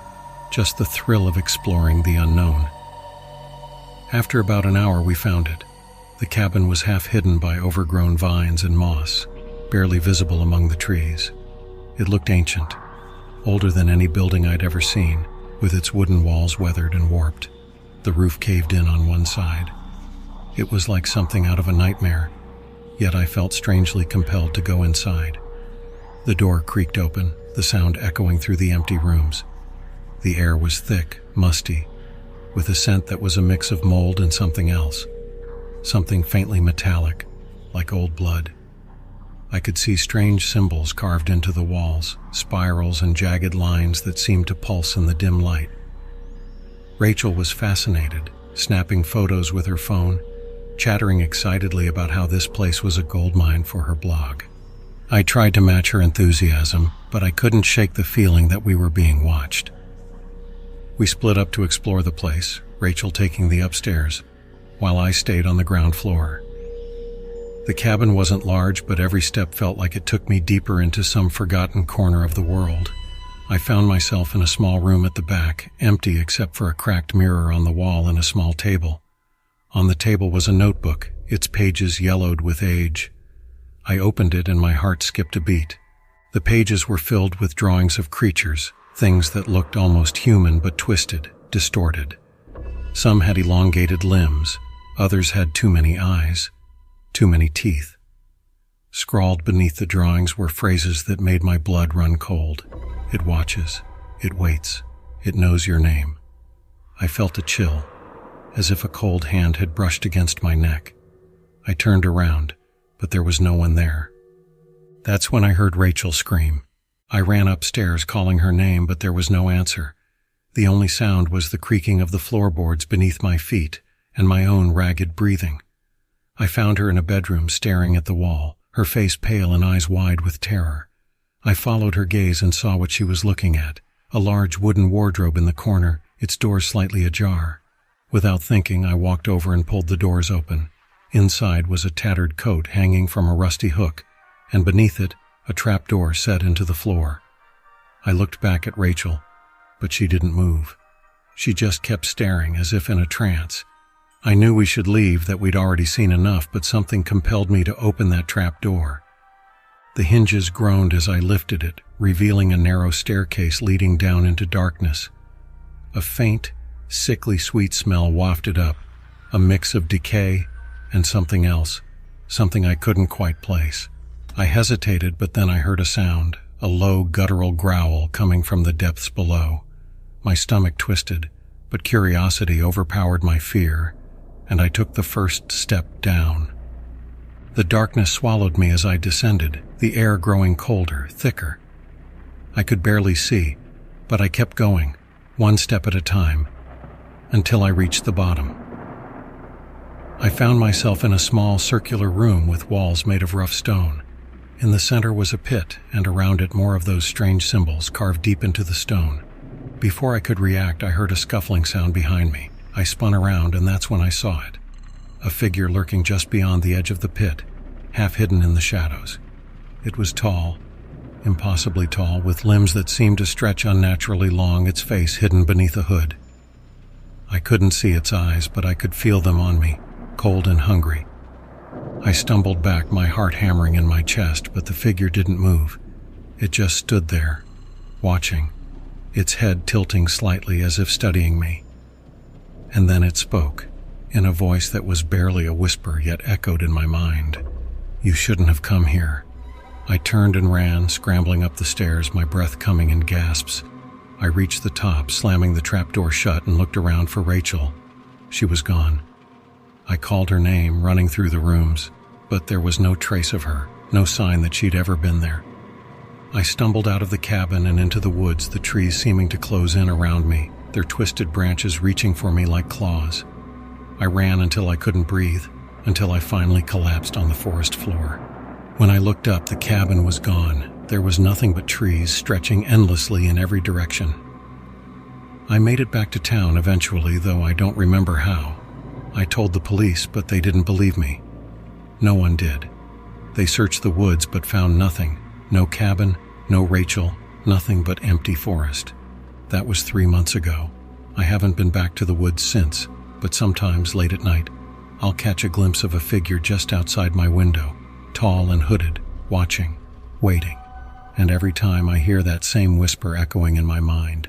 just the thrill of exploring the unknown. After about an hour, we found it. The cabin was half hidden by overgrown vines and moss, barely visible among the trees. It looked ancient, older than any building I'd ever seen, with its wooden walls weathered and warped, the roof caved in on one side. It was like something out of a nightmare, yet I felt strangely compelled to go inside. The door creaked open, the sound echoing through the empty rooms. The air was thick, musty, with a scent that was a mix of mold and something else, something faintly metallic, like old blood. I could see strange symbols carved into the walls, spirals and jagged lines that seemed to pulse in the dim light. Rachel was fascinated, snapping photos with her phone, chattering excitedly about how this place was a goldmine for her blog. I tried to match her enthusiasm, but I couldn't shake the feeling that we were being watched. We split up to explore the place, Rachel taking the upstairs, while I stayed on the ground floor. The cabin wasn't large, but every step felt like it took me deeper into some forgotten corner of the world. I found myself in a small room at the back, empty except for a cracked mirror on the wall and a small table. On the table was a notebook, its pages yellowed with age. I opened it and my heart skipped a beat. The pages were filled with drawings of creatures, things that looked almost human but twisted, distorted. Some had elongated limbs, others had too many eyes, too many teeth. Scrawled beneath the drawings were phrases that made my blood run cold. It watches, it waits, it knows your name. I felt a chill, as if a cold hand had brushed against my neck. I turned around, but there was no one there. That's when I heard Rachel scream. I ran upstairs calling her name, but there was no answer. The only sound was the creaking of the floorboards beneath my feet and my own ragged breathing. I found her in a bedroom staring at the wall, her face pale and eyes wide with terror. I followed her gaze and saw what she was looking at, a large wooden wardrobe in the corner, its doors slightly ajar. Without thinking, I walked over and pulled the doors open. Inside was a tattered coat hanging from a rusty hook, and beneath it, a trapdoor set into the floor. I looked back at Rachel, but she didn't move. She just kept staring as if in a trance. I knew we should leave, that we'd already seen enough, but something compelled me to open that trapdoor. The hinges groaned as I lifted it, revealing a narrow staircase leading down into darkness. A faint, sickly sweet smell wafted up, a mix of decay and something else, something I couldn't quite place. I hesitated, but then I heard a sound, a low, guttural growl coming from the depths below. My stomach twisted, but curiosity overpowered my fear, and I took the first step down. The darkness swallowed me as I descended, the air growing colder, thicker. I could barely see, but I kept going, one step at a time, until I reached the bottom. I found myself in a small circular room with walls made of rough stone. In the center was a pit, and around it more of those strange symbols carved deep into the stone. Before I could react, I heard a scuffling sound behind me. I spun around, and that's when I saw it. A figure lurking just beyond the edge of the pit, half hidden in the shadows. It was tall, impossibly tall, with limbs that seemed to stretch unnaturally long, its face hidden beneath a hood. I couldn't see its eyes, but I could feel them on me, cold and hungry. I stumbled back, my heart hammering in my chest, but the figure didn't move. It just stood there, watching, its head tilting slightly as if studying me. And then it spoke, in a voice that was barely a whisper yet echoed in my mind. "You shouldn't have come here." I turned and ran, scrambling up the stairs, my breath coming in gasps. I reached the top, slamming the trapdoor shut, and looked around for Rachel. She was gone. I called her name, running through the rooms, but there was no trace of her, no sign that she'd ever been there. I stumbled out of the cabin and into the woods, the trees seeming to close in around me, their twisted branches reaching for me like claws. I ran until I couldn't breathe, until I finally collapsed on the forest floor. When I looked up, the cabin was gone. There was nothing but trees stretching endlessly in every direction. I made it back to town eventually, though I don't remember how. I told the police, but they didn't believe me. No one did. They searched the woods but found nothing. No cabin, no Rachel, nothing but empty forest. That was 3 months ago. I haven't been back to the woods since, but sometimes late at night, I'll catch a glimpse of a figure just outside my window, tall and hooded, watching, waiting. And every time I hear that same whisper echoing in my mind.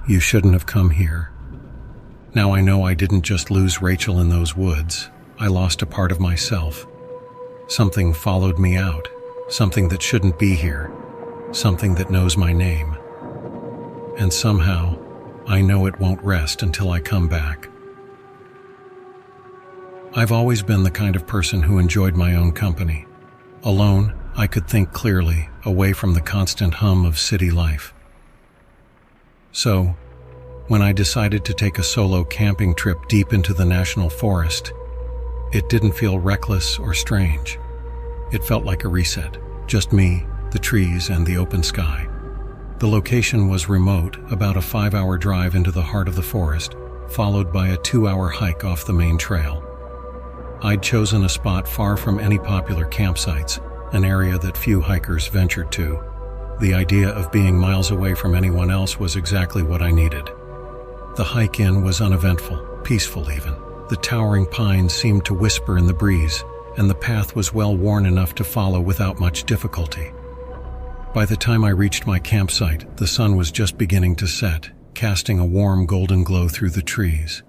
"You shouldn't have come here." Now I know I didn't just lose Rachel in those woods. I lost a part of myself. Something followed me out, something that shouldn't be here, something that knows my name. And somehow, I know it won't rest until I come back. I've always been the kind of person who enjoyed my own company. Alone, I could think clearly, away from the constant hum of city life. So, when I decided to take a solo camping trip deep into the national forest, it didn't feel reckless or strange. It felt like a reset, just me, the trees, and the open sky. The location was remote, about a 5-hour drive into the heart of the forest, followed by a 2-hour hike off the main trail. I'd chosen a spot far from any popular campsites, an area that few hikers ventured to. The idea of being miles away from anyone else was exactly what I needed. The hike in was uneventful, peaceful even. The towering pines seemed to whisper in the breeze, and the path was well worn enough to follow without much difficulty. By the time I reached my campsite, the sun was just beginning to set, casting a warm golden glow through the trees.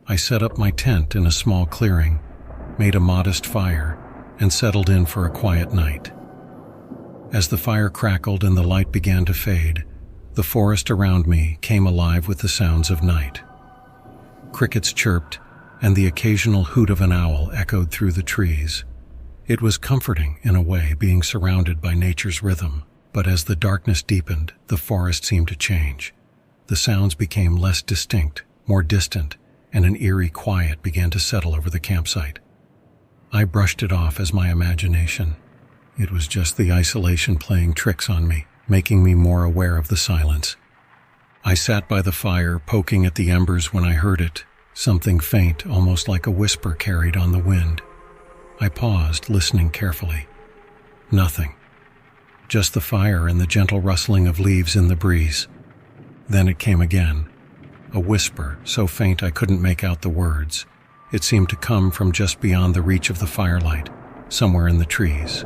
I set up my tent in a small clearing, made a modest fire, and settled in for a quiet night. As the fire crackled and the light began to fade, the forest around me came alive with the sounds of night. Crickets chirped, and the occasional hoot of an owl echoed through the trees. It was comforting, in a way, being surrounded by nature's rhythm, but as the darkness deepened, the forest seemed to change. The sounds became less distinct, more distant, and an eerie quiet began to settle over the campsite. I brushed it off as my imagination. It was just the isolation playing tricks on me, making me more aware of the silence. I sat by the fire, poking at the embers when I heard it, something faint, almost like a whisper carried on the wind. I paused, listening carefully. Nothing. Just the fire and the gentle rustling of leaves in the breeze. Then it came again. A whisper, so faint I couldn't make out the words. It seemed to come from just beyond the reach of the firelight, somewhere in the trees.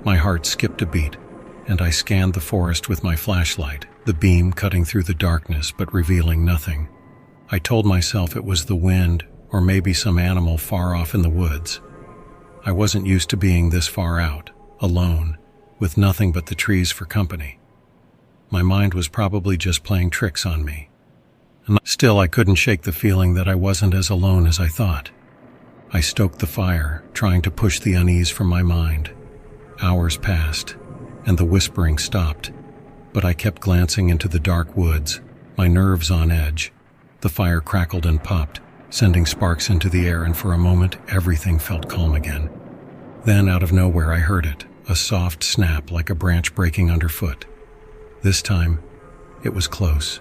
My heart skipped a beat, and I scanned the forest with my flashlight, the beam cutting through the darkness but revealing nothing. I told myself it was the wind, or maybe some animal far off in the woods. I wasn't used to being this far out, alone, with nothing but the trees for company. My mind was probably just playing tricks on me. And still, I couldn't shake the feeling that I wasn't as alone as I thought. I stoked the fire, trying to push the unease from my mind. Hours passed, and the whispering stopped, but I kept glancing into the dark woods, my nerves on edge. The fire crackled and popped, sending sparks into the air, and for a moment, everything felt calm again. Then, out of nowhere, I heard it, a soft snap like a branch breaking underfoot. This time, it was close,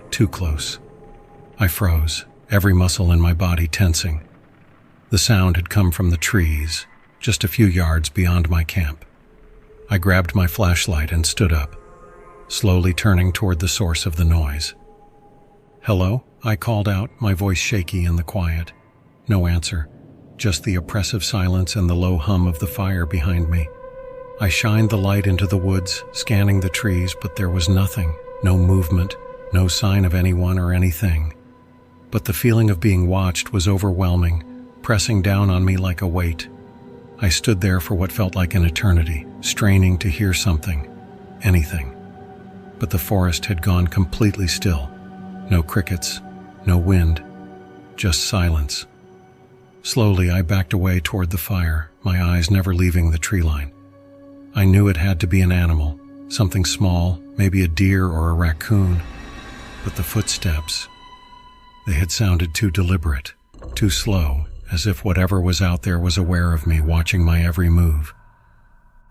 too close. I froze, every muscle in my body tensing. The sound had come from the trees, just a few yards beyond my camp. I grabbed my flashlight and stood up, slowly turning toward the source of the noise. "Hello?" I called out, my voice shaky in the quiet. No answer, just the oppressive silence and the low hum of the fire behind me. I shined the light into the woods, scanning the trees, but there was nothing, no movement, no sign of anyone or anything. But the feeling of being watched was overwhelming, pressing down on me like a weight. I stood there for what felt like an eternity, straining to hear something, anything. But the forest had gone completely still. No crickets, no wind, just silence. Slowly, I backed away toward the fire, my eyes never leaving the tree line. I knew it had to be an animal, something small, maybe a deer or a raccoon. But the footsteps, they had sounded too deliberate, too slow, as if whatever was out there was aware of me, watching my every move.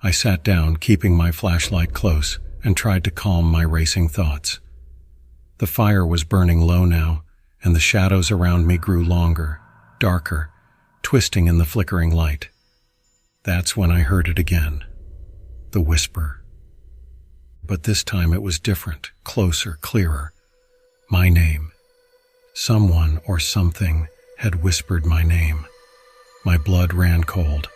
I sat down, keeping my flashlight close, and tried to calm my racing thoughts. The fire was burning low now, and the shadows around me grew longer, darker, twisting in the flickering light. That's when I heard it again. The whisper. But this time it was different, closer, clearer. My name. Someone or something had whispered my name. My blood ran cold.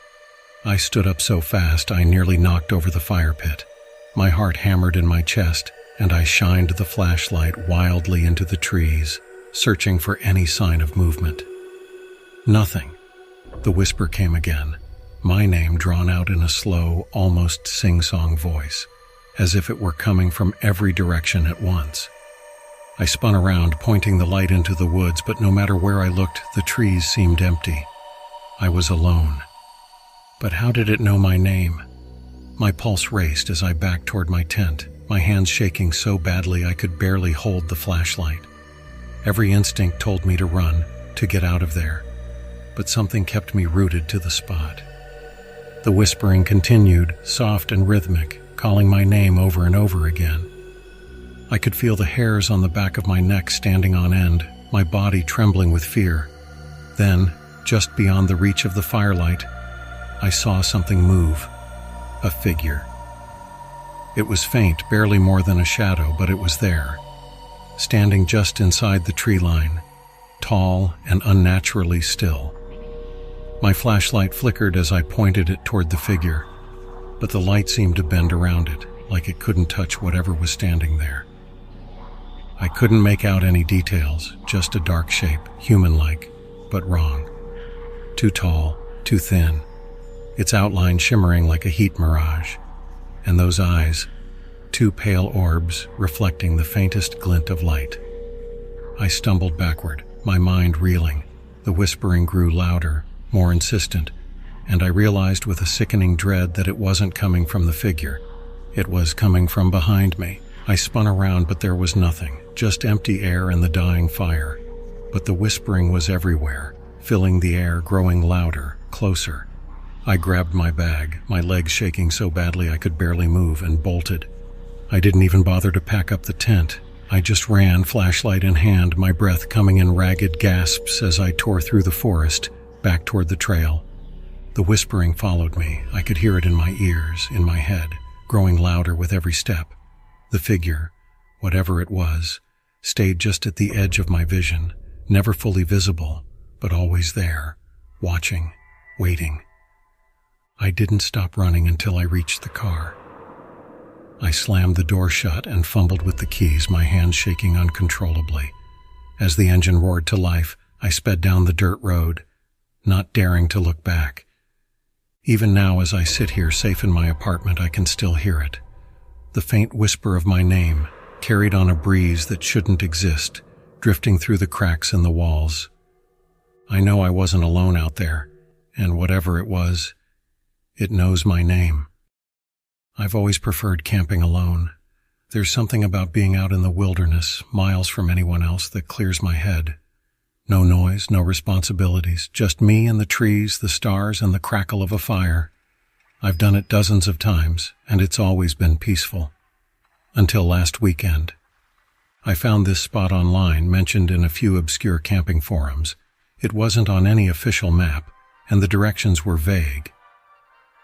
I stood up so fast I nearly knocked over the fire pit. My heart hammered in my chest, and I shined the flashlight wildly into the trees, searching for any sign of movement. Nothing. The whisper came again, my name drawn out in a slow, almost sing-song voice, as if it were coming from every direction at once. I spun around, pointing the light into the woods, but no matter where I looked, the trees seemed empty. I was alone. But how did it know my name? My pulse raced as I backed toward my tent, my hands shaking so badly I could barely hold the flashlight. Every instinct told me to run, to get out of there, but something kept me rooted to the spot. The whispering continued, soft and rhythmic, calling my name over and over again. I could feel the hairs on the back of my neck standing on end, my body trembling with fear. Then, just beyond the reach of the firelight, I saw something move. A figure. It was faint, barely more than a shadow, but it was there, standing just inside the tree line, tall and unnaturally still. My flashlight flickered as I pointed it toward the figure, but the light seemed to bend around it, like it couldn't touch whatever was standing there. I couldn't make out any details, just a dark shape, human-like, but wrong. Too tall, too thin, its outline shimmering like a heat mirage, and those eyes, two pale orbs reflecting the faintest glint of light. I stumbled backward, my mind reeling. The whispering grew louder, more insistent, and I realized with a sickening dread that it wasn't coming from the figure. It was coming from behind me. I spun around, but there was nothing, just empty air and the dying fire. But the whispering was everywhere, filling the air, growing louder, closer. I grabbed my bag, my legs shaking so badly I could barely move, and bolted. I didn't even bother to pack up the tent. I just ran, flashlight in hand, my breath coming in ragged gasps as I tore through the forest, back toward the trail. The whispering followed me. I could hear it in my ears, in my head, growing louder with every step. The figure, whatever it was, stayed just at the edge of my vision, never fully visible, but always there, watching, waiting. I didn't stop running until I reached the car. I slammed the door shut and fumbled with the keys, my hands shaking uncontrollably. As the engine roared to life, I sped down the dirt road, not daring to look back. Even now, as I sit here safe in my apartment, I can still hear it. The faint whisper of my name, carried on a breeze that shouldn't exist, drifting through the cracks in the walls. I know I wasn't alone out there, and whatever it was, it knows my name. I've always preferred camping alone. There's something about being out in the wilderness, miles from anyone else, that clears my head. No noise, no responsibilities, just me and the trees, the stars, and the crackle of a fire. I've done it dozens of times, and it's always been peaceful. Until last weekend. I found this spot online, mentioned in a few obscure camping forums. It wasn't on any official map, and the directions were vague.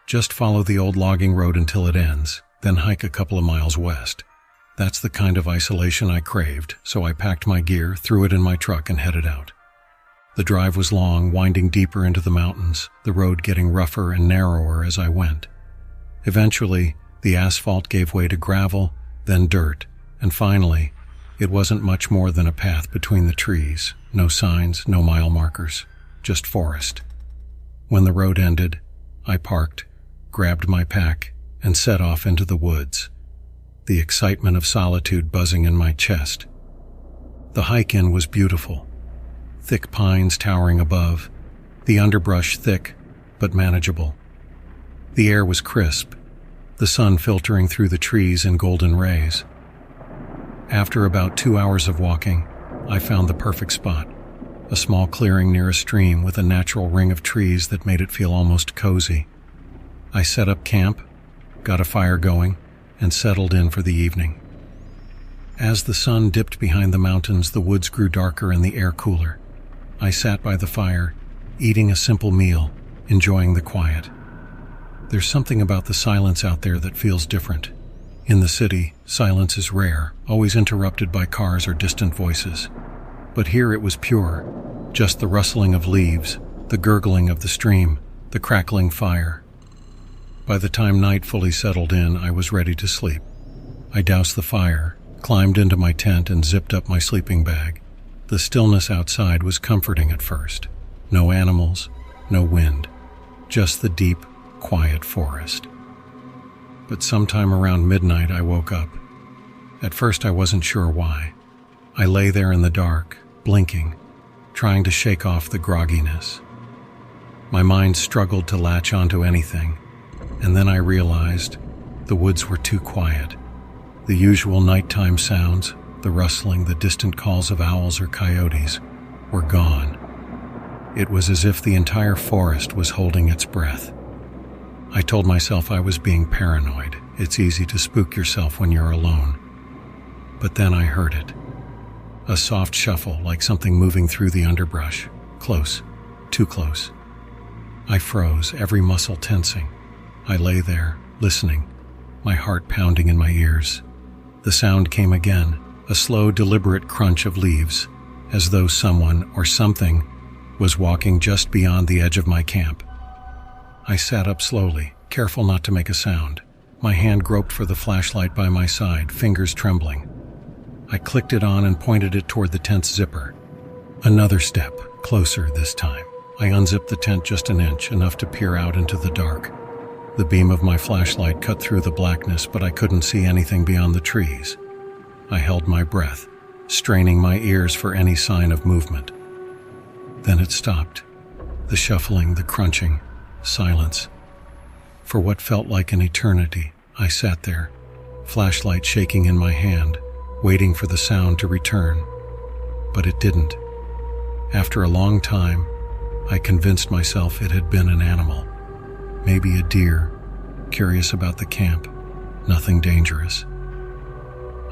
Just follow the old logging road until it ends, then hike a couple of miles west. That's the kind of isolation I craved, so I packed my gear, threw it in my truck, and headed out. The drive was long, winding deeper into the mountains, the road getting rougher and narrower as I went. Eventually, the asphalt gave way to gravel, then dirt, and finally, it wasn't much more than a path between the trees. No signs, no mile markers, just forest. When the road ended, I parked, grabbed my pack, and set off into the woods, the excitement of solitude buzzing in my chest. The hike in was beautiful. Thick pines towering above, the underbrush thick but manageable. The air was crisp, the sun filtering through the trees in golden rays. After about 2 hours of walking, I found the perfect spot, a small clearing near a stream with a natural ring of trees that made it feel almost cozy. I set up camp, got a fire going, and settled in for the evening. As the sun dipped behind the mountains, the woods grew darker and the air cooler. I sat by the fire, eating a simple meal, enjoying the quiet. There's something about the silence out there that feels different. In the city, silence is rare, always interrupted by cars or distant voices. But here it was pure, just the rustling of leaves, the gurgling of the stream, the crackling fire. By the time night fully settled in, I was ready to sleep. I doused the fire, climbed into my tent, and zipped up my sleeping bag. The stillness outside was comforting at first. No animals, no wind, just the deep, quiet forest. But sometime around midnight, I woke up. At first, I wasn't sure why. I lay there in the dark, blinking, trying to shake off the grogginess. My mind struggled to latch onto anything. And then I realized the woods were too quiet. The usual nighttime sounds, the rustling, the distant calls of owls or coyotes, were gone. It was as if the entire forest was holding its breath. I told myself I was being paranoid. It's easy to spook yourself when you're alone. But then I heard it. A soft shuffle, like something moving through the underbrush. Close, too close. I froze, every muscle tensing. I lay there, listening, my heart pounding in my ears. The sound came again, a slow, deliberate crunch of leaves, as though someone or something was walking just beyond the edge of my camp. I sat up slowly, careful not to make a sound. My hand groped for the flashlight by my side, fingers trembling. I clicked it on and pointed it toward the tent's zipper. Another step, closer this time. I unzipped the tent just an inch, enough to peer out into the dark. The beam of my flashlight cut through the blackness, but I couldn't see anything beyond the trees. I held my breath, straining my ears for any sign of movement. Then it stopped. The shuffling, the crunching, silence. For what felt like an eternity, I sat there, flashlight shaking in my hand, waiting for the sound to return. But it didn't. After a long time, I convinced myself it had been an animal. Maybe a deer, curious about the camp, nothing dangerous.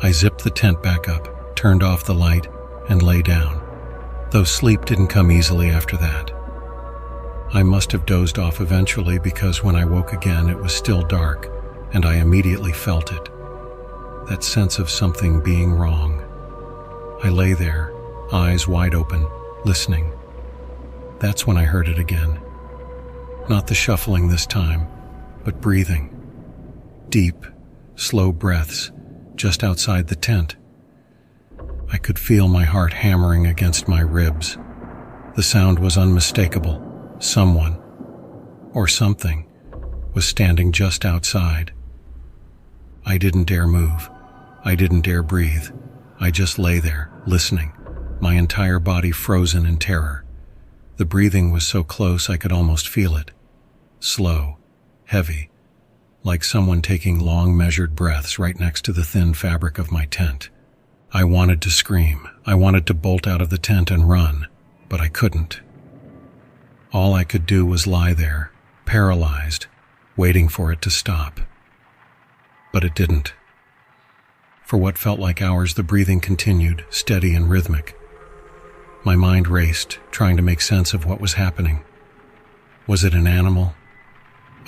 I zipped the tent back up, turned off the light, and lay down, though sleep didn't come easily after that. I must have dozed off eventually because when I woke again it was still dark, and I immediately felt it. That sense of something being wrong. I lay there, eyes wide open, listening. That's when I heard it again. Not the shuffling this time, but breathing. Deep, slow breaths just outside the tent. I could feel my heart hammering against my ribs. The sound was unmistakable. Someone, or something, was standing just outside. I didn't dare move. I didn't dare breathe. I just lay there, listening, my entire body frozen in terror. The breathing was so close I could almost feel it. Slow, heavy, like someone taking long measured breaths right next to the thin fabric of my tent. I wanted to scream. I wanted to bolt out of the tent and run, but I couldn't. All I could do was lie there, paralyzed, waiting for it to stop. But it didn't. For what felt like hours, the breathing continued, steady and rhythmic. My mind raced, trying to make sense of what was happening. Was it an animal?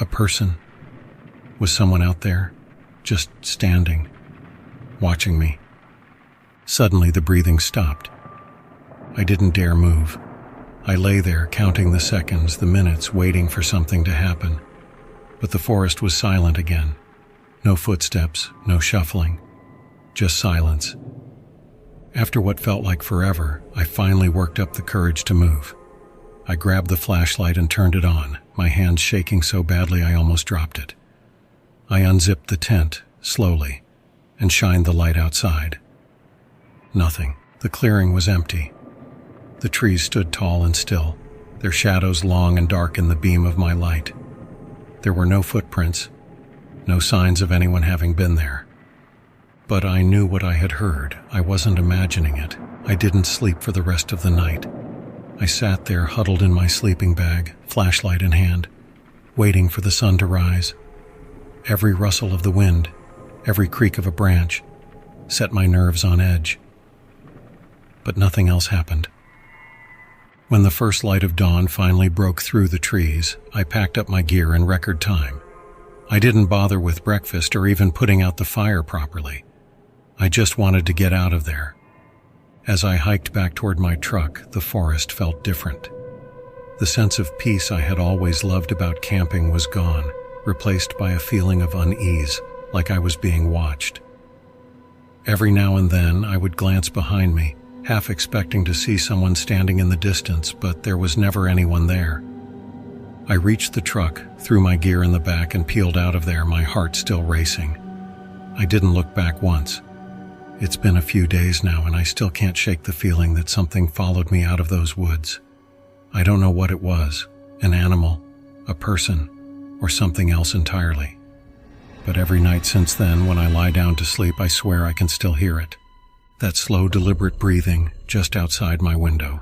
A person? Was someone out there, just standing, watching me? Suddenly the breathing stopped. I didn't dare move. I lay there, counting the seconds, the minutes, waiting for something to happen. But the forest was silent again. No footsteps, no shuffling, just silence. After what felt like forever, I finally worked up the courage to move. I grabbed the flashlight and turned it on, my hands shaking so badly I almost dropped it. I unzipped the tent, slowly, and shined the light outside. Nothing. The clearing was empty. The trees stood tall and still, their shadows long and dark in the beam of my light. There were no footprints, no signs of anyone having been there. But I knew what I had heard. I wasn't imagining it. I didn't sleep for the rest of the night. I sat there huddled in my sleeping bag, flashlight in hand, waiting for the sun to rise. Every rustle of the wind, every creak of a branch, set my nerves on edge. But nothing else happened. When the first light of dawn finally broke through the trees, I packed up my gear in record time. I didn't bother with breakfast or even putting out the fire properly. I just wanted to get out of there. As I hiked back toward my truck, the forest felt different. The sense of peace I had always loved about camping was gone, replaced by a feeling of unease, like I was being watched. Every now and then, I would glance behind me, half expecting to see someone standing in the distance, but there was never anyone there. I reached the truck, threw my gear in the back, and peeled out of there, my heart still racing. I didn't look back once. It's been a few days now, and I still can't shake the feeling that something followed me out of those woods. I don't know what it was, an animal, a person, or something else entirely. But every night since then, when I lie down to sleep, I swear I can still hear it. That slow, deliberate breathing just outside my window.